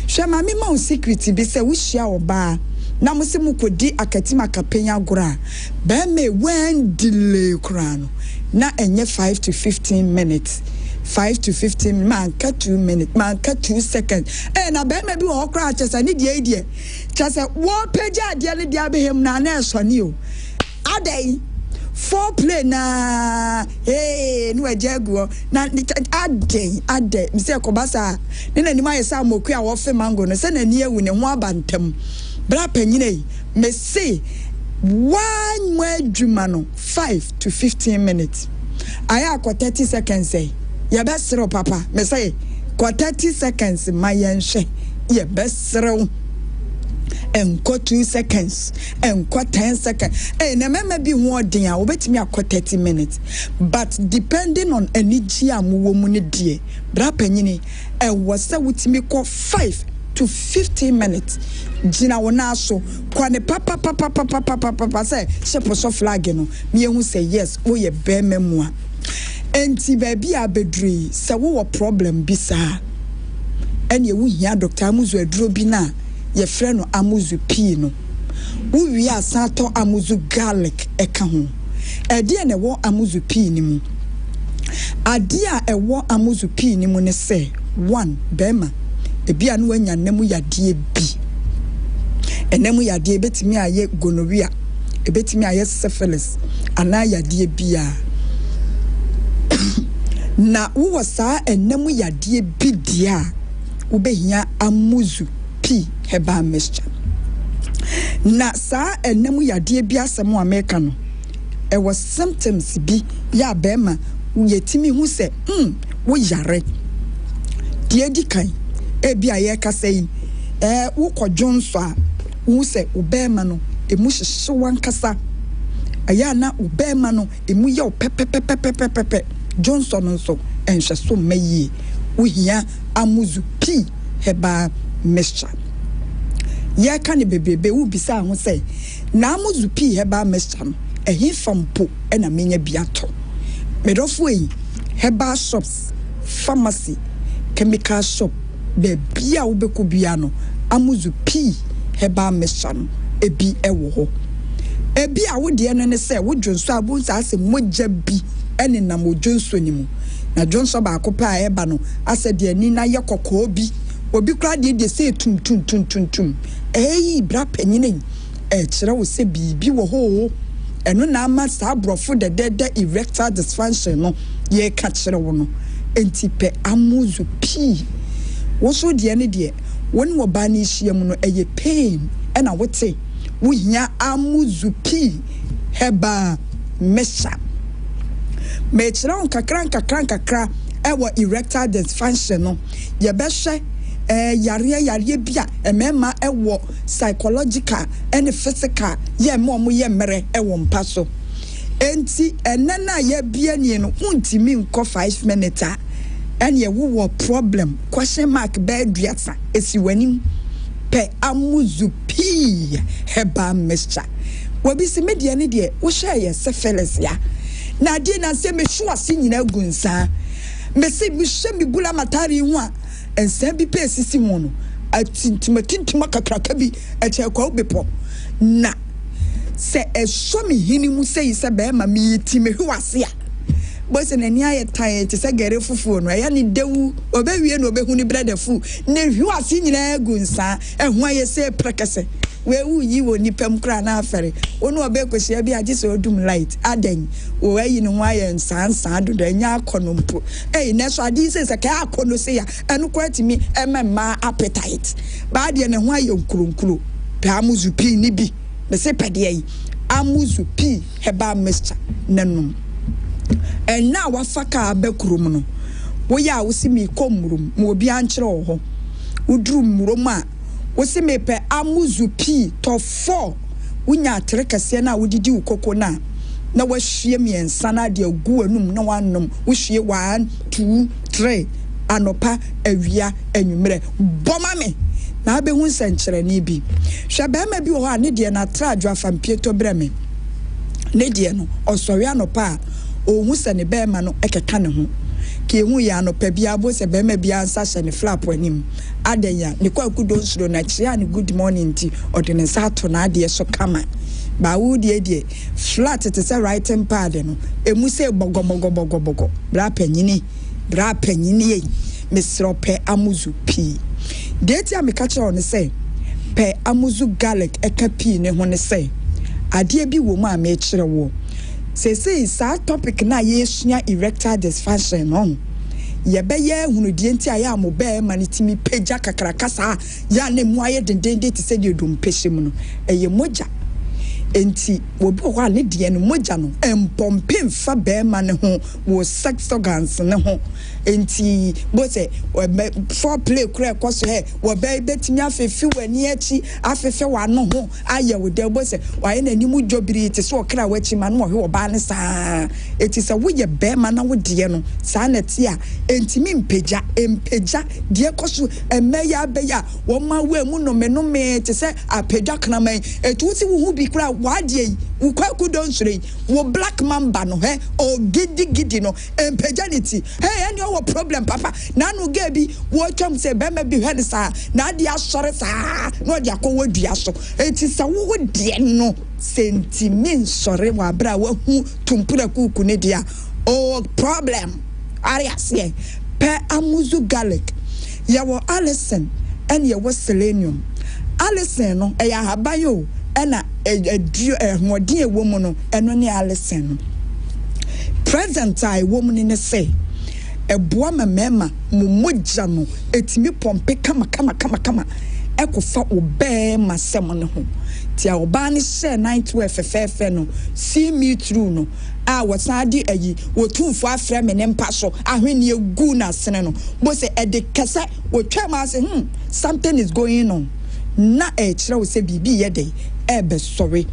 hwema me ma secret bi se wo hia oba na mo se mukodi akatima kapenya gora ba me when delay krano na enye 5 to 15 minutes 5 to 15 man ka 2 minutes man ka 2 seconds na ba me bi wo kra chesa ni die chesa wo peja ade le dia behem na na esone o adai foreplay na no ejaguo na ade mi se kobasa ne na nima yesa moku a wo fe mango no se na ni ewu ne ho abantam bra panyine me say one more adwuma no 5 to 15 minutes aya ko 30 seconds say ye besro papa me say ko 30 seconds ma yenhwe ye besro enko 2 seconds enko 10 seconds na mema bi ho odin a obetimi akọ 30 minutes but depending on energy amuwo mu ne die bra panyini wose wutimi kọ 5 to 15 minutes jina wona so kwa ne papa say shepo so flag no me hu say yes wo ye be memua enti baby abedri se wo problem bi sa ene wu hia doctor amuzu aduro bi na ye frɛ no amuzu pii no wo wi asato amuzu garlic eka ho ade na wo amuzu pii ni mu ade a ewo amuzu pii ni mu ne se 1 bema ebia no anya nemu yade bi enemu yade betimi aye gonorrhea ebetimi aye syphilis ana yade bia na wo saa enemu yade bi dia wo behia amuzu P herbal mixture na sa enemu yade bi asem America no e was symptoms bi ya bema yetimi hu se wo yare die di kan e bi aye kasa yi wo kodwonso a wo se wo bema no emu hyehye wankasa aya na wo bema no emu ye pepepepepepepe Johnson nso enhwe so mayi wo hia amuzu P herbal mixture ya ka ne bebebe wo bisa ho say na amuzu P herbal mixture no ehi fampo na menya biato medofo yi herbal shops pharmacy chemical shop be bia wo beko bia no amuzu P herbal mixture no ebi ewo ho ebi a wo de no ne say wo dwonso abu sa ase moja bi ene na mojonso ni mu na dwonso ba akopa eba no ase de ani na ye kokko bi obi kra de say tum bra panyine kire wo se bibi wo ho eno na ama sa abrofo de erectile dysfunction no ye ka kire wo no enti pe amuzu p wo so de ne de woni wo ba na ihia mu no eye pain na wote wo hia amuzu p heba mesha me kire on kakra ewo erectile dysfunction no ye be hwe yare bia emema ewo psychological and physical ye mo ye mere ewo mpa so enti enena ye bia ni no untimi nko 5 minutes and ye wo problem question mark be duasa esi wanim pe amuzu p heba mesha wabi se media ne de wo hwe ye syphilis ya na die na se me hwo ase nyina gunsa me se mi hwe mi bula matari hu a ensan bi pe sisi mu no atintima kakraka bi eche kwa obepo na se eso mi hini mu sei se be ma mi yitime hwase a bo se nani aye tan ti se gere fufu no ya ni dewu obewie no obehu ni brother fu ne hwase nyina gunsa ehu aye se prekese we wu yi wo ni pem kra na afere onu obekosia bi age se odum light aden wo ayi no aye nsansan do da nya akonompo ne so ade se ka akono se ya enu kwatimi emma appetite ba de ne ho aye nkurunkuru pa amuzu pi ni bi me se pede yi amuzu pi heba mixture nanum na wafaka abekurum no wo ya wo si mi komurum mo obi ankyere wo ho uduru murum a wosi mepe amuzu pi to 4 unya atrekase na wodidi ukoko na wahwie miensa na de agu anum na wanom wohwie 1 2 3 anopa awia anwumre boma me na abehu senkyere ni bi hwe ba ma bi wo ha ne de na tradwo afampieto breme ne de no osori anopa ohun se ne be ma no ekeka ne ho ke hu ya no pa bia bo se be ma bia ansa hye ne flap anim adenya ne kwakudo nsuro na chia ne good morning ti odene sato na ade so kama ba wo de flat te se writing pad no emu se bogobogobogobogo bra panyini ye mesro pe amuzu pi date ameka kire on se pe amuzu garlic eka pi ne ho ne se ade bi wo mu a me kire wo say sa topic na yesua erectile dysfunction no ye be ye hunudie nti aya mo be manitimi peja kakrakasa ya ne mu aye dendende ti se de dum pehim no eye moja enti obi ho ne de no moja no empompe mfa be ma ne ho wo sex organs ne ho enti bo se for play kura kwaso he wo be betimi afefi wani achi afefe wa no ho aye wo de bo se wa ye nani mu jobiri ti so kra wachi ma no wo he wo ba ne sa eti se wo ye be ma na wo de no sa na ti a enti mi empeja de kwaso emeya be ya wo ma we mu no me ti se apeja kana man etu ti wo hu bi kra wa de wo kwaku don sure wo black mamba no he o gidi no empejanity hey any wo problem papa na no ga bi wo twam se be ma bi hwe sa na de asore sa no de akọ dua so enti sa wo de no sentiment sore wa bra wa hu tumpura kuku ne dia o problem ariase pe amuzu garlic ya wo alison and ya wo selenium alison no e ya habayo ena eduo ehwodin ewo mu no eno ne alison no present I woman ne say eboa mamema momoja no etimi pompe kama ekofa obe masem ne ho ti a oba ne share 92 ffff no see me through no a wasadi ayi wotumfo afre me ne mpa so ahwene egu na sene no bo se ede kese wotwa ma se something is going on na kire wo se bibi ye dey ebe sorry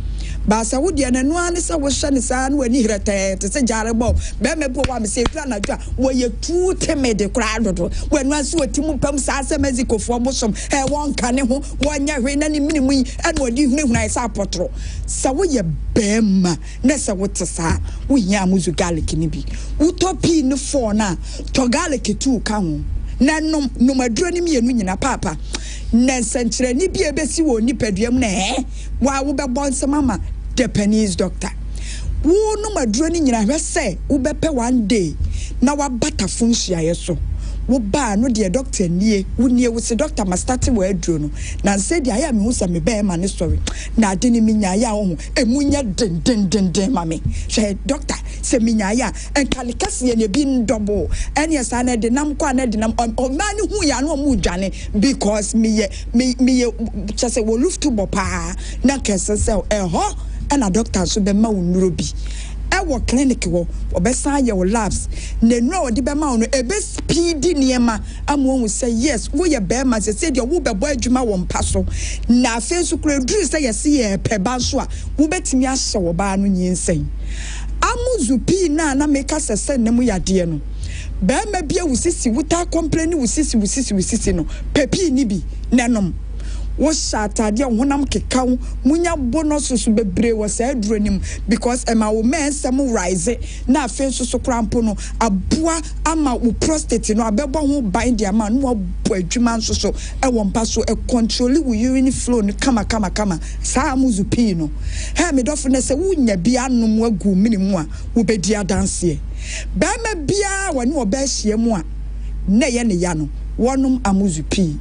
ba sa wodi na no ane se wo hye ne sa na wani hirete te se jare bo be mebo wa me se kra na dwa wo ye tu temede kra dodo wanu ase wotimu pam sa se mazikofo bosom won ka ne ho wonya hwe na ne minimu yi ene wodi hunu isa potro sa wo ye bema na sa wote sa wo hia amuzu garlic ni bi utopi ne fo na to garlic tu ka ho na no maduro ni mienu nyina papa na senkyere ni bi ebesi wo ni paduam na wa wo be bonse mama Japanese doctor wo no maduro ni nyina hwe se wo be pe one day na wa bata funhia ye so wo ba no de doctor nie wo nie wo se doctor ma start we aduro no na said ya me hu se me be ma ne story na ade ni minya ya ho emunya den ma me hwe doctor se minya ya enkale kase ne bi ndouble ene yesa na de nam kwa na de nam o ma ne hu ya no mu dwane because me chese wo luft bo pa na kese se ho na doctor so be ma wo nuro bi ewo clinic wo obesa ye wo labs na no odi be ma no ebe speed niema amu say yes wo ye be ma say de wo be bo adwuma wo mpa so na afi so kura duru say yes ye peba so a wo betimi ahye wo ba no nyinsen amuzu pi na make sese na mu yade no be ma bia wo sisi wuta complain wo sisi no pepi ni bi nanom wo shata de honam keka munya bonus so bebre wo sa aduranim because ema wo men sem rise na afi so krampo no aboa ama wo prostate no abebo ho bind dia ma no abo adwuma so e wo mpa so e control wo urine flow no kama sa amuzu pi no he me dofo na se wunya bia nom agu minimu a wo bedi adanse ba ma bia wo ne wo ba hie mu a na ye ne ya no wonum amuzu pi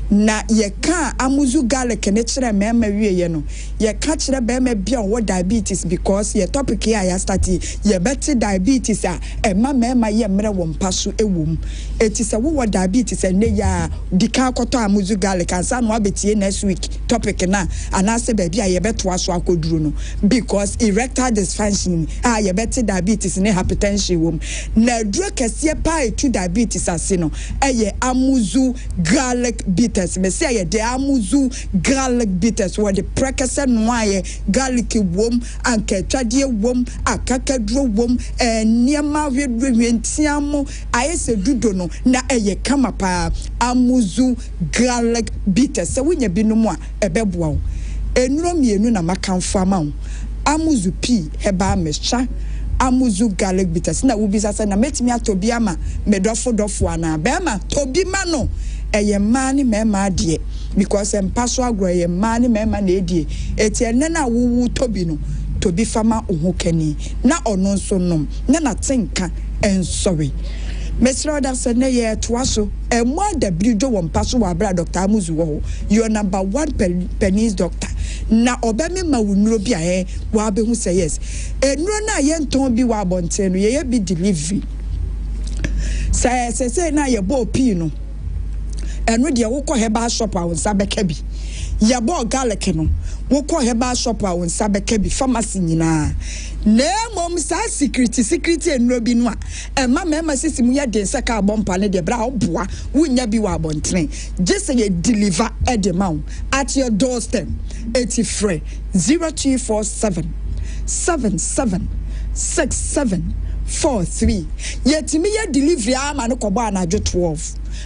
na ye ka amuzu garlic ne kire mema wieye no ye ka kire be ma bia wo diabetes because ye topic here ya start ye better diabetes a ema mema ye mre wo mpaso ewum eti se wo diabetes ne ya dika akoto amuzu garlic ansa no abetie next week topic na anase be bia ye beto aso akoduro no because erectile dysfunction ye better diabetes ne hypertension wom na duro kese pa etu diabetes ase no eye amuzu garlic me say de amuzu garlic bitters where the prekese noaye garlic wom anka twade wom akakadro wom niema wedwentiamo ayese dudo no na eye kama pa amuzu garlic bitters se wonya binom a ebeboa wo enuro mienu na makamfo ama wo amuzu pi heba mesha amuzu garlic bitters na ubisa se na metimi atobi ama medofo ana be ma tobi ma no eye mani mema die because empaso agro eye mani mema na edie eti ene na wuwu tobi no tobi fama ohu kani na ono nso nom na tenka ensori mesro da se ne ye toaso emu adabridwo wo mpaso wa bra Dr. Amuzu wo your number 1 pennies doctor na obemi ma wunuro bi a wa be hu say yes enuro na ye nton bi wa bonten no ye bi delivery say na ye bo pi no eno de wo ko heba shop a won sabeka bi ya bo garlic no wo ko heba shop a won sabeka bi pharmacy nyina na mom sa secret enro bi no a mama sisi mu ya den saka bompa ne de bra oboa wunya bi wa bontren just say deliver at the mount at your doorstep 83 0247 776743 yetimi ya delivery ama no kobo anajo 12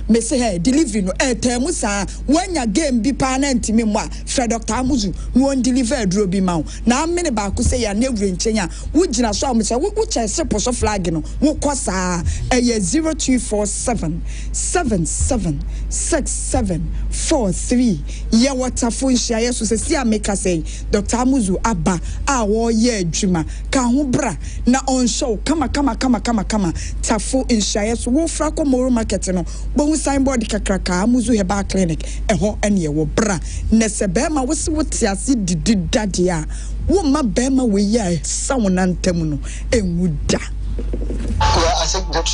me say hey delivery no temu sa wanya game bi pa na ntimi mu a Fred Dr. Amuzu no on deliver dro bi ma na amene ba ku say ya na ewure nchenya wo gina so am say wo chese poso flag no wo kosa 0247 776743 ye waterfo nhia yeso say si ameka say Dr. Amuzu aba a wo ye adwuma ka ho bra na on show kama tafo nhia yeso wo fra ko moro market no bo signboard kakraka Amuzu heba clinic eho ene wo bra na se be ma wo se wote ase dididade a wo ma be ma we ya sawona ntam no enwuda. Yeah, I think that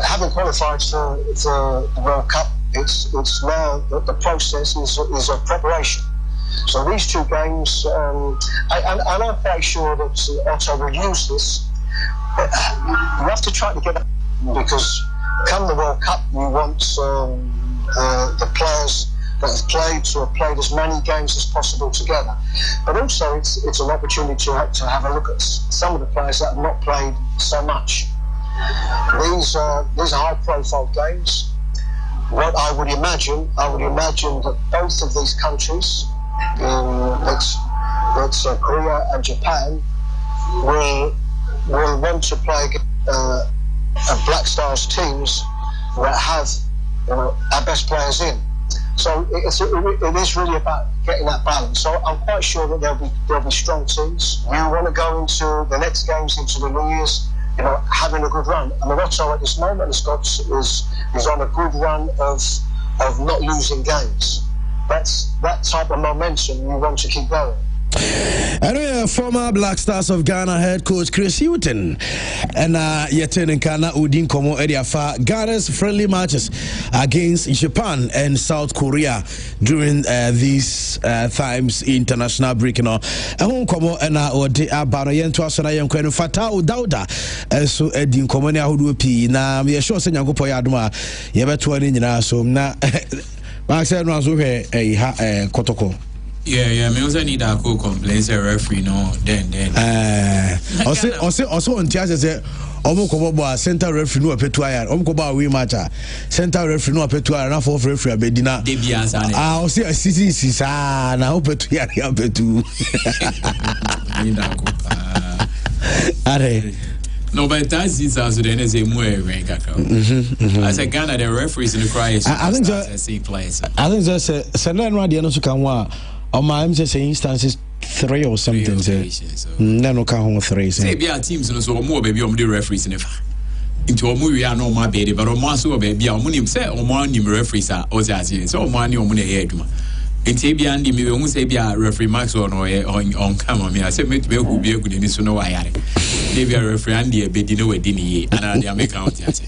having qualified for the World Cup, it's now the process is of preparation. So these two games, and I'm quite sure that Otto will use this. You have to try to get up because come the World Cup, we want the players that have played to have played as many games as possible together. But also it's an opportunity to have a look at some of the players that have not played so much. These are high-profile games. What I would imagine that both of these countries, that's Korea and Japan, will want to play Black Stars teams that have our best players in. So it is really about getting that balance. So I'm quite sure that there'll be strong teams. We want to go into the next games into the New Year's having a good run. And Morocco at this moment is on a good run of not losing games. That's that type of momentum you want to keep going. Anyway, former Black Stars of Ghana head coach Chris Hughton and Yeten and Kana Udin Komo Ediafa Ghana's friendly matches against Japan and South Korea during these times international break. And Komo and Odi Abarayan to us and I am Quenu Fata Udauda so Edin Komania Hudupi. Now, we are sure Senyago Poyaduma Yabatuan so na Max Edwanzo Kotoko. Yeah, me also need a co-complaints a referee then. Also on Tias say Omo center referee no apetuaya. Omo ba we match center referee no apetuaya na for referee abedina. O say CC na opetuaya apetu. Need a co. Are no, but that's it. So then is a more rank. I said Ghana the referees in the crisis. I think that I think that's Selen Radio no kan I'm just saying instances 3 or something. No can 3. Say be our teams no so more baby the referees in the into a movie are no my baby but o ma so baby o munim say o ma nim referees are o say so o ma ni o mu na ye aduma enti bia ndi me hu say bia referee max on on camera me I say me who be egu ni so no wa yare dey bia referee and dey be di no we di ni ye and dey make out ya say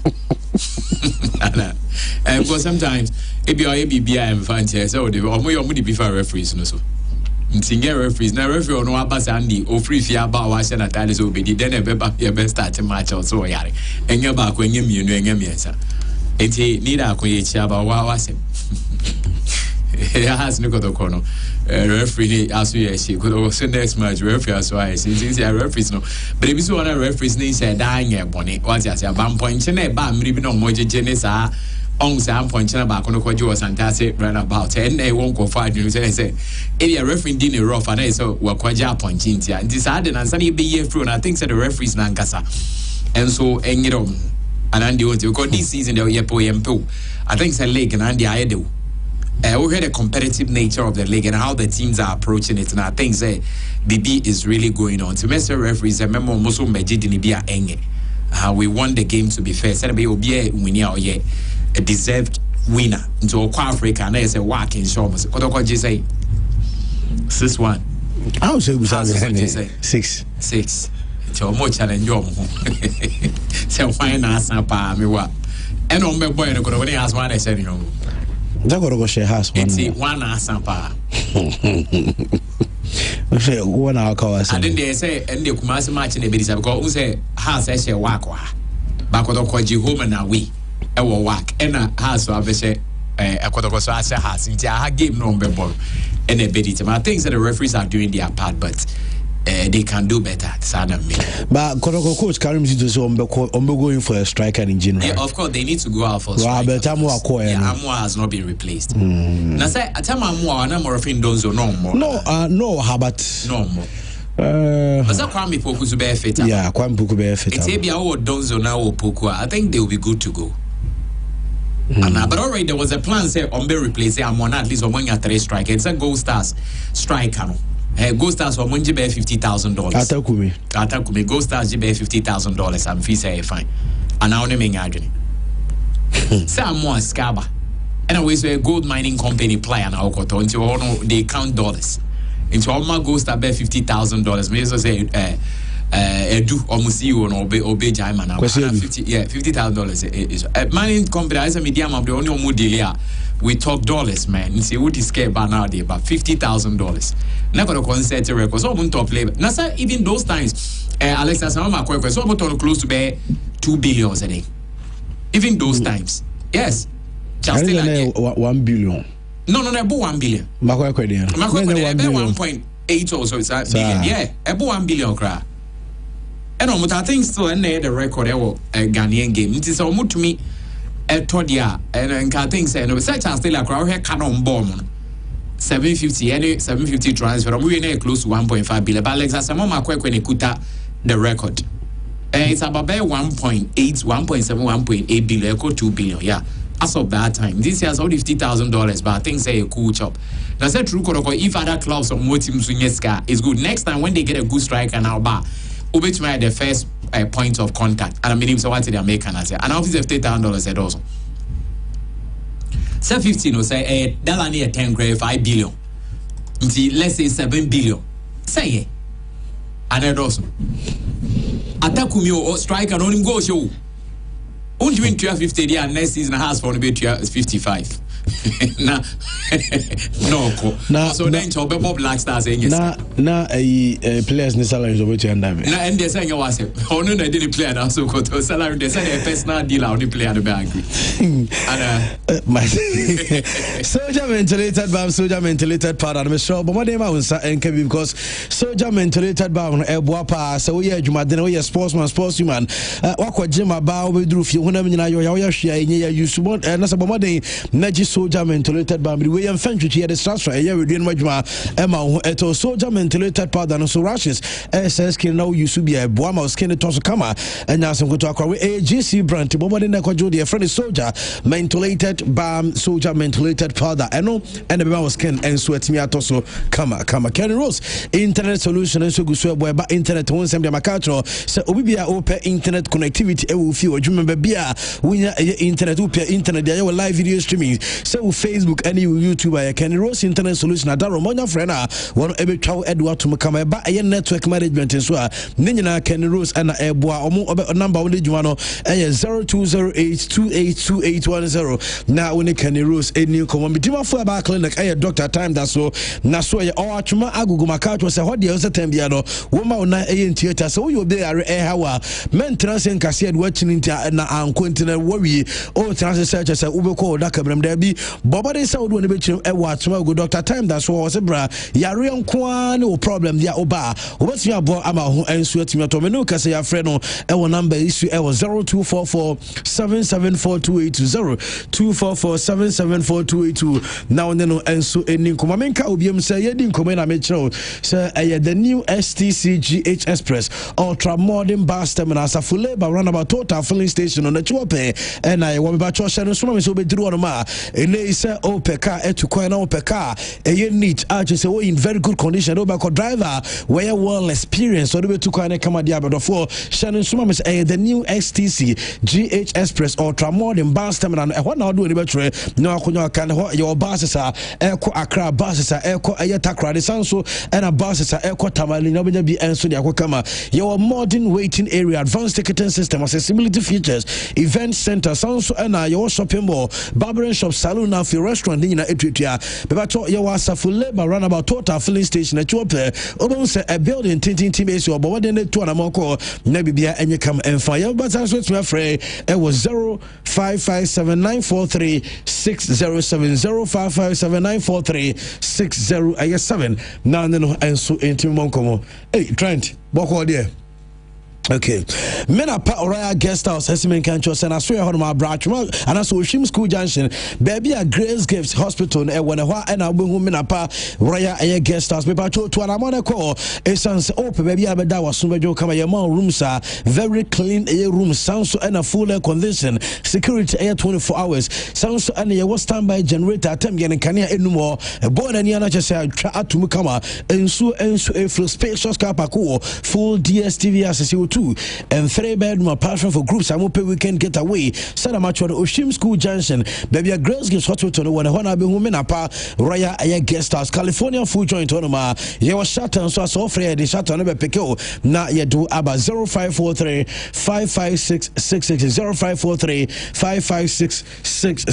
because sometimes if you are bia am fan say so dey o mo dey prefer referees no so ntinge referees na referee no abasa andi o free fi aba wa se na tale so be di then e be ba e be start match so yare enye ba ko enye mienu enye miensa enti need akoye chi aba wa se has no go kono referee asu ye she go so next match referee asu I since ya referees no but if you want referees ni say da anye bone what ya say ban point na e ba mmiri bi no mo jeje ne sa on some point na ba kono kwaji was fantastic run about and they won't go far you say if you referee din a rough and so wa kwaji point ntia this hard and say be year through and I think say the referees na nkasa and so enyiro and and they because this season they yepo I think say league and and I do we heard the competitive nature of the league and how the teams are approaching it and I think say BB is really going on to Mr. referees remember most of Majid be enge we want the game to be fair said be obi winner or a deserved winner into Africa and there's a walk in show must what do you say 6-1 I would say we say 6 it's a more challenge say why na sampa me wa and on me boy no go when ask one I said you that go share house one it's one sampa we say one hour cause and then they say and the Kumasi match in the bit because who say house I say walk back to kwaji home and away e wo work and house so abese ekotoko so ase house nti a game no be ball and a bit I think that the referees are doing their part but they can do better me. But coach Karim Zito so going for a striker in general. Yeah, of course they need to go out for striker. Amwa has not been replaced. Na say atama Amwa na more fin donzo no more. No Habat. No more. But Kwame Poku to be fit. Yeah, Kwame Poku be fit. It's Ebia or donzo now or Poku. I think they will be good to go. But already there was a plan say on be replace Amwa at least on 3 striker. It's a Gold Stars striker. Gold Stars or Munji bear $50,000. Atakumi. Gold Stars be $50,000. I'm fee say fine. And now name agony. Some more scaba. And always a gold mining company player now koto until they count dollars. Into all my Gold Star bear $50,000. Me so say do almost you or obey Jaiman now. $50,000 is mining company. I say medium of the only more deal. We talk dollars, man. You see what is scared by nowadays, about $50,000. Never a concert record. So I'm top level. Now, sir, even those times, Alexa, so I'm close to be $2 billion a day. Even those times, yes. Just still like 1 billion. No, about 1 billion. 1.8 or so. It's a billion. Yeah, about 1 billion cry. And I think still and the record a Ghanaian game. It is almost to me. Todia and I think say no such as still a crowd here canon bomb 750 any 750 transfer we close to 1.5 billion but Alexa Samoma Kwekwe Kuta the record it's about 1.8 1.7 1.8 billion equal 2 billion yeah as of that time this year's only $50,000 but I think say a cool chop that's a true if other clubs or more teams win is good next time when they get a good striker now bar Ubit my the first point of contact. And I mean, so what they make and I say, and office of $8,000 said also. Say 15 or say dollar near 10 grade 5 billion. Let's say 7 billion. Say it. And then also. Atakumi or strike and only go show. Only win 1250 and next season has for be 55. No, so then to be Black Stars saying yes. Na players ni salaries over to end. Na and they saying was ono na didn't play na so ko salary they say a personal deal on the player the bank. And soldier mentalated bam soldier mentalated part and me sure but my name unsa enke because soldier mentalated bam e boa pa so we adwumaden we sportsman wakwa gym aba obeduru fie honam nyina yo ya hwea enye ya yusubo na se bomoden naji soldier mentalated bam we yam fantwetwe ya distraction e ya reduce madwuma e ma ho eto soldier mentalated powder no so rashes ss skin now yusubi e boa ma skin to so kama enya asonkoto akwa we AGC brand bomoden na kwajo de friend soldier mentalated bam soldier mentalated powder eno and the was skin and sweat me atoso kama Kenny Rose internet solution and so guso boy ba internet won sem de makatro se obi bia open internet connectivity e wo fi odwuma ba bia wonya internet open internet dia your live video streaming so Facebook and YouTube ya Kenny Rose internet solution adaro monya friend a won ebetwa Edward to kama ba network management so a nyina Kenny Rose and eboa omo number won djuma no 0208282810 na woni Kenny Rose eni komo midima for ba clinic doctor time that so na so ye o atwuma aguguma ka to se hode e time bia no wo ma na theater so you be are hawa maintenance nkase Edward chinintia na ankontina wawi o trans search se ubeko da kabram da bi bobode se wo ne be chirim e wa atwuma go doctor time that so se bra yare nkoa ne problem dia oba obetumi abo ama ho ensu atumi to me no kase ya frɛ no e wo number issue e wo 0244774280 244774282 now no ensu eni nkoma menka obiem se yedi nkoma na me kyerɛw se the new STC GH Express ultra modern bus terminal Safule ba roundabout total filling station on the Chuope and I want ba cho no so me so be duru on ma ene se opeka etukwan na opeka eye neat actually say we in very good condition over co driver where well experienced so be tukwan na kama dia bedofo shane so me say the new STC GH Express ultra modern bus terminal e what na do ni betre no akonya kan ho your buses are eko Accra buses are eko Ayatakra de sanso and a buses are eko Tamale no be enso dia kama your modern waiting area advanced ticketing system accessibility features event center sanso and your shopping mall barbering shop salon and restaurant ni na etwetwa bebato your Safule ba roundabout total filling station at Chuope obon say a building tintin team is your but then to anamoko na bibia enye kam emfa your but so to afre it was 0557943607 now no enso entimonkomo hey Trent boko there. Okay, Mena Pa Oraya Guest House, Hesimen Canchos, and I swear on my branch, and I saw Shim School Junction, baby a Grace Gifts Hospital, and when and I will Mena Pa Oraya Guest House, but to an amount call, a son's open, baby Abadawa, Sumajo Kamayama rooms are very clean air room, sounds and a full air condition, security air 24 hours, sounds and a was standby generator, attempt getting Kanya anymore, a board and Yana just said, try to Mukama, and so a full spacious car parkour, full DSTV as you and 3-bedroom apartment for groups. I'm open weekend getaway. Sada Macho Oshim School Junction. Baby a girls gives hospital when I be women apa Raya Aya Guest House California full joint onoma. You was shut and so I saw free the shut on peko. Na ye do about 0543 556 0543 556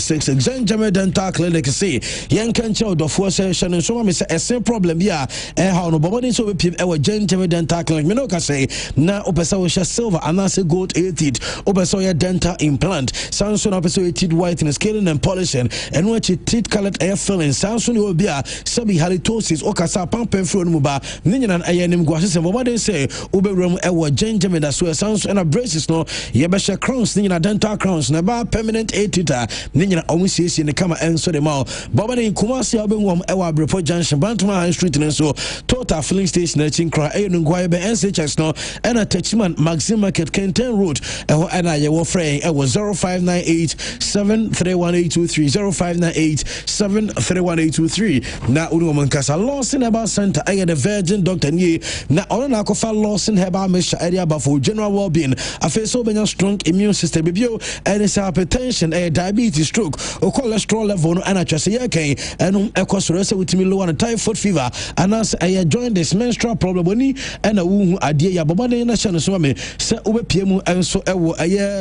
Zenjame Dental Clinic say Yan can show the four session and so me say a same problem yeah. How no body so we people our Zenjame Dental Clinic. Me no can say na opesa silver and that's a gold 80 obesoya dental implant Samsung obesoya teeth whitening scaling and polishing and what you teeth colored air filling Samsung will be a sabi halitosis okasa pampen fro no ba ninyana ayenim gwase what they say oberum ewo gingerman that's where Samsung and braces no yebesha crowns ninyana dental crowns na ba permanent 80 ninyana omusiesie ne kama enso de ma baba de Kumasi obenwom ewa Abrepo junction Bantama High Street so total filling station na chinkra ayenu ngwa be NHS no and a techima German Maxim Market Kenten Road and I will frame it was 0598-731823 0598-731823 na woman kasa Lawson Herbal Center I the Virgin Doctor Nye na ona akofa Lawson Herbal Measure area about for general well-being afa so benya strong immune system bio and hypertension diabetes stroke or cholesterol level no ana twese ye kan eno ekosoro se witimi low and typhoid fever and as I join this menstrual problem oni and a wu ade ya bobade na chane so me se obepie mu enso ewo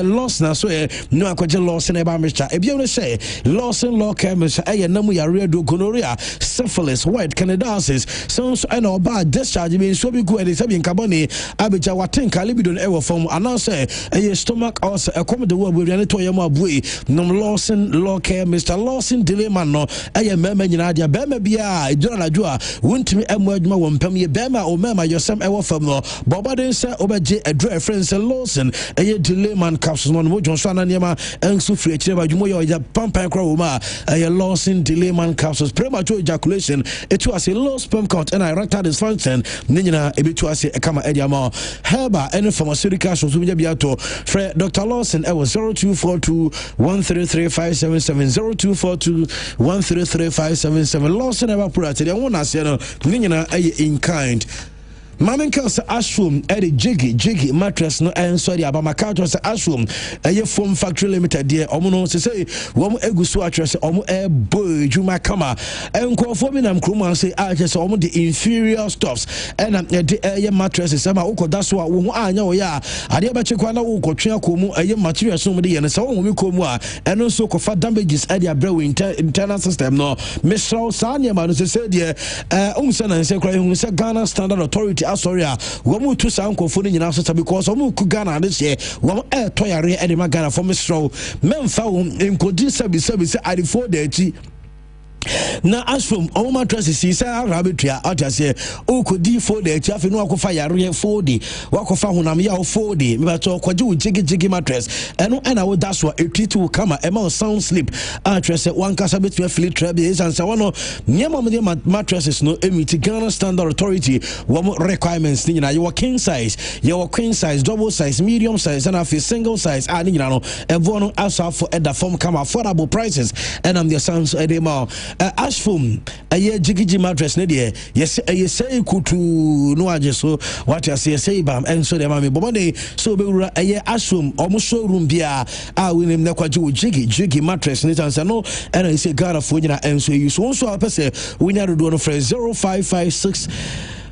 loss na so no akwaje Lawson Herbal Measure ebia no say Lawson law care measure namu ya redo gonorrhea syphilis white candidiasis so and oba discharge me so be go and say carboni abeja watenka libido ewo form and say stomach ulcer come the word we to yam abui no Lawson law care Mr. Lawson delay man no mema nyina dia bema bia edura na joa wontimi emu adwuma wo mpam ye bema o mema yosem ewo fam no bobaden say obeje edura friends Lawson delay man capsules no mo jonso ananiema enso free chire ba dwumo ye pampan kro wo ma Lawson delay man capsules premature ejaculation it was a low sperm count and erectile dysfunction nyina ebetu ase kama ediama herba any pharmaceutical so bia biato Fred Dr. Lawson was 0242133577 0242133577 Lawson ever put it won ase no nyina in kind Mamen Kels Ashroom Eddie Jiggy mattress no and sorry about my couch was Ashroom a foam factory limited dear omono to say one egusu actress omo boy juma kama and conforming am kruma say I just omo the inferior stuffs and the mattresses ama uko that's what wo anya wo ya ade ba chekwa na wo kotwe akomu aye material so mo de yen so wo mi komu a and also kofa damages at their brain internal system no Mr. Sanya man say there umsana say kra hu say Ghana Standard Authority sorry womu to sound confone nyina so because womu ku Ghana this year wom toyare e de ma Ghana for Mr. Memfa wo enkodi sabi say I for the na asfom o mattress si say arabetua atase o kodi for the afi no akofa yare for the wakofa honam ya for the me bato kwaje wo jigi mattress eno na wo that's what etritu kama ema sound sleep attress one kasa betua feel trabe is and so one nyama me mattresses no emiti Ghana Standard Authority wo requirements ni na your king size your queen size double size medium size and afi single size ani nyina no evo no asa for the form come affordable prices and am the sounds edema Ashfom aye jigiji mattress ne de yes aye say kutu no aje so what you say bam and so de mama bomade so be wura aye Ashfom omo showroom bia a we nem na kwaje wo jigi mattress ne tansa no and I say God for nyina and so you so apese we nya do no for 0556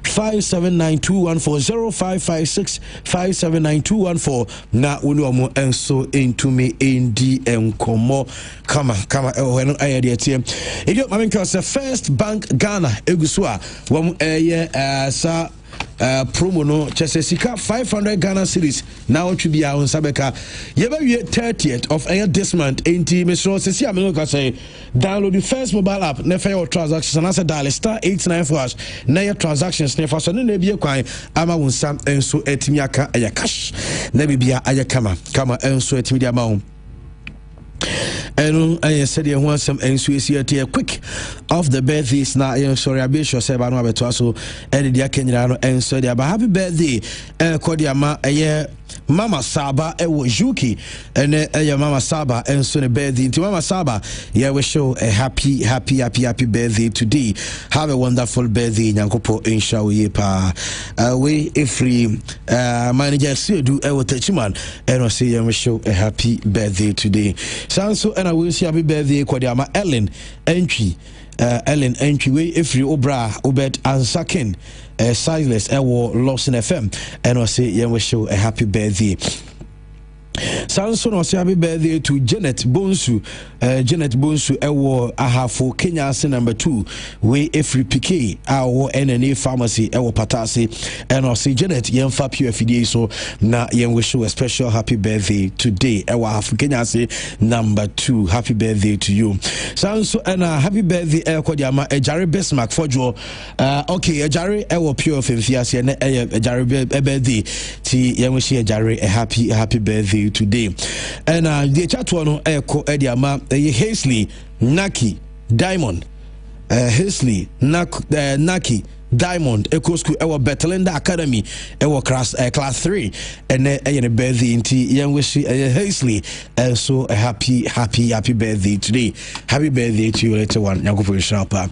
5792140 5592114 na woni omo enso into me indi enkomo kama eno aye de tie edio mamenka se First Bank Ghana eguso a wom sa promo no chese sika 500 Ghana cedis now to be on sabeka yeba 30th of this month enti Mr. Sisi Amenoka say download the first mobile app na your transactions and as a dial *894# na your transactions na faso na bia kwan ama wonsam enso etimi aka aya cash na bibia aya kama enso etimi dia ma and I said you want some NCAC quick off the birthdays now. I'm sorry, I'll be sure say about no better so and the Kenya and so there. But happy birthday, Kodiama, Mama Saba, Juki, and your Mama Saba, and so the birthday to Mama Saba. Yeah, we show a happy birthday today. Have a wonderful birthday, Nyankopo, inshallah. We if free manager see do man and I say we show a happy birthday today. Sounds so and I will see happy birthday Kodiama Ellen entry way if you obra obet and sakin sizeless Lawson FM and I say we show a happy birthday. Samson was happy birthday to Janet Bonsu ewo ahafo Kenya number 2 we every PK our NNA pharmacy ewo patasi and I say Janet yemfa PFD so na yen wish you a special happy birthday today ewo ahafo Kenya number 2 happy birthday to you Samson and happy birthday Kodiama Ejare Bismarck fojo okay Ejare ewo pure fifiase na Ejare birthday ti yen wish Ejare a happy birthday today and the chat one eko ediama Hazley Naki Diamond Hazley Naki Diamond Eco School ewo Betelinda Academy ewo class 3 and a birthday inti young wish Hazley so a happy birthday today. Happy birthday to you later one Yankofo Sharpa.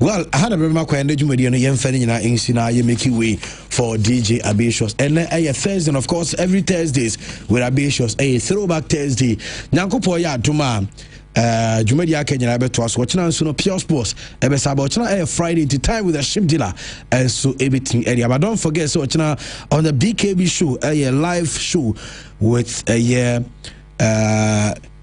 Well, I had a remember when the Jumedi and Yan Fenina in Sina you make way for DJ Abishos and a Thursday and of course every Thursdays with Abishos a throwback Thursday Yankopo ya Tuma Jumedi Kenya beto us watching on Suno Pure Sports Ebesaba Friday to time with a ship dealer and so everything area. But don't forget so on the BKB show a live show with a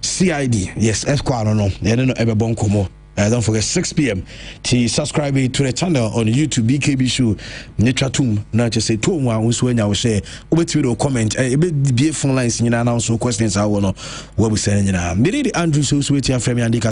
CID. Yes, Esquire no. You don't know ever bonkomo. Don't forget 6 p.m. to subscribe to the channel on YouTube BKB show. Nature Tum, not just say to one who's when I will share over to comment a bit be phone lines in an answer questions I want to what we say. Andrew so sweet your friend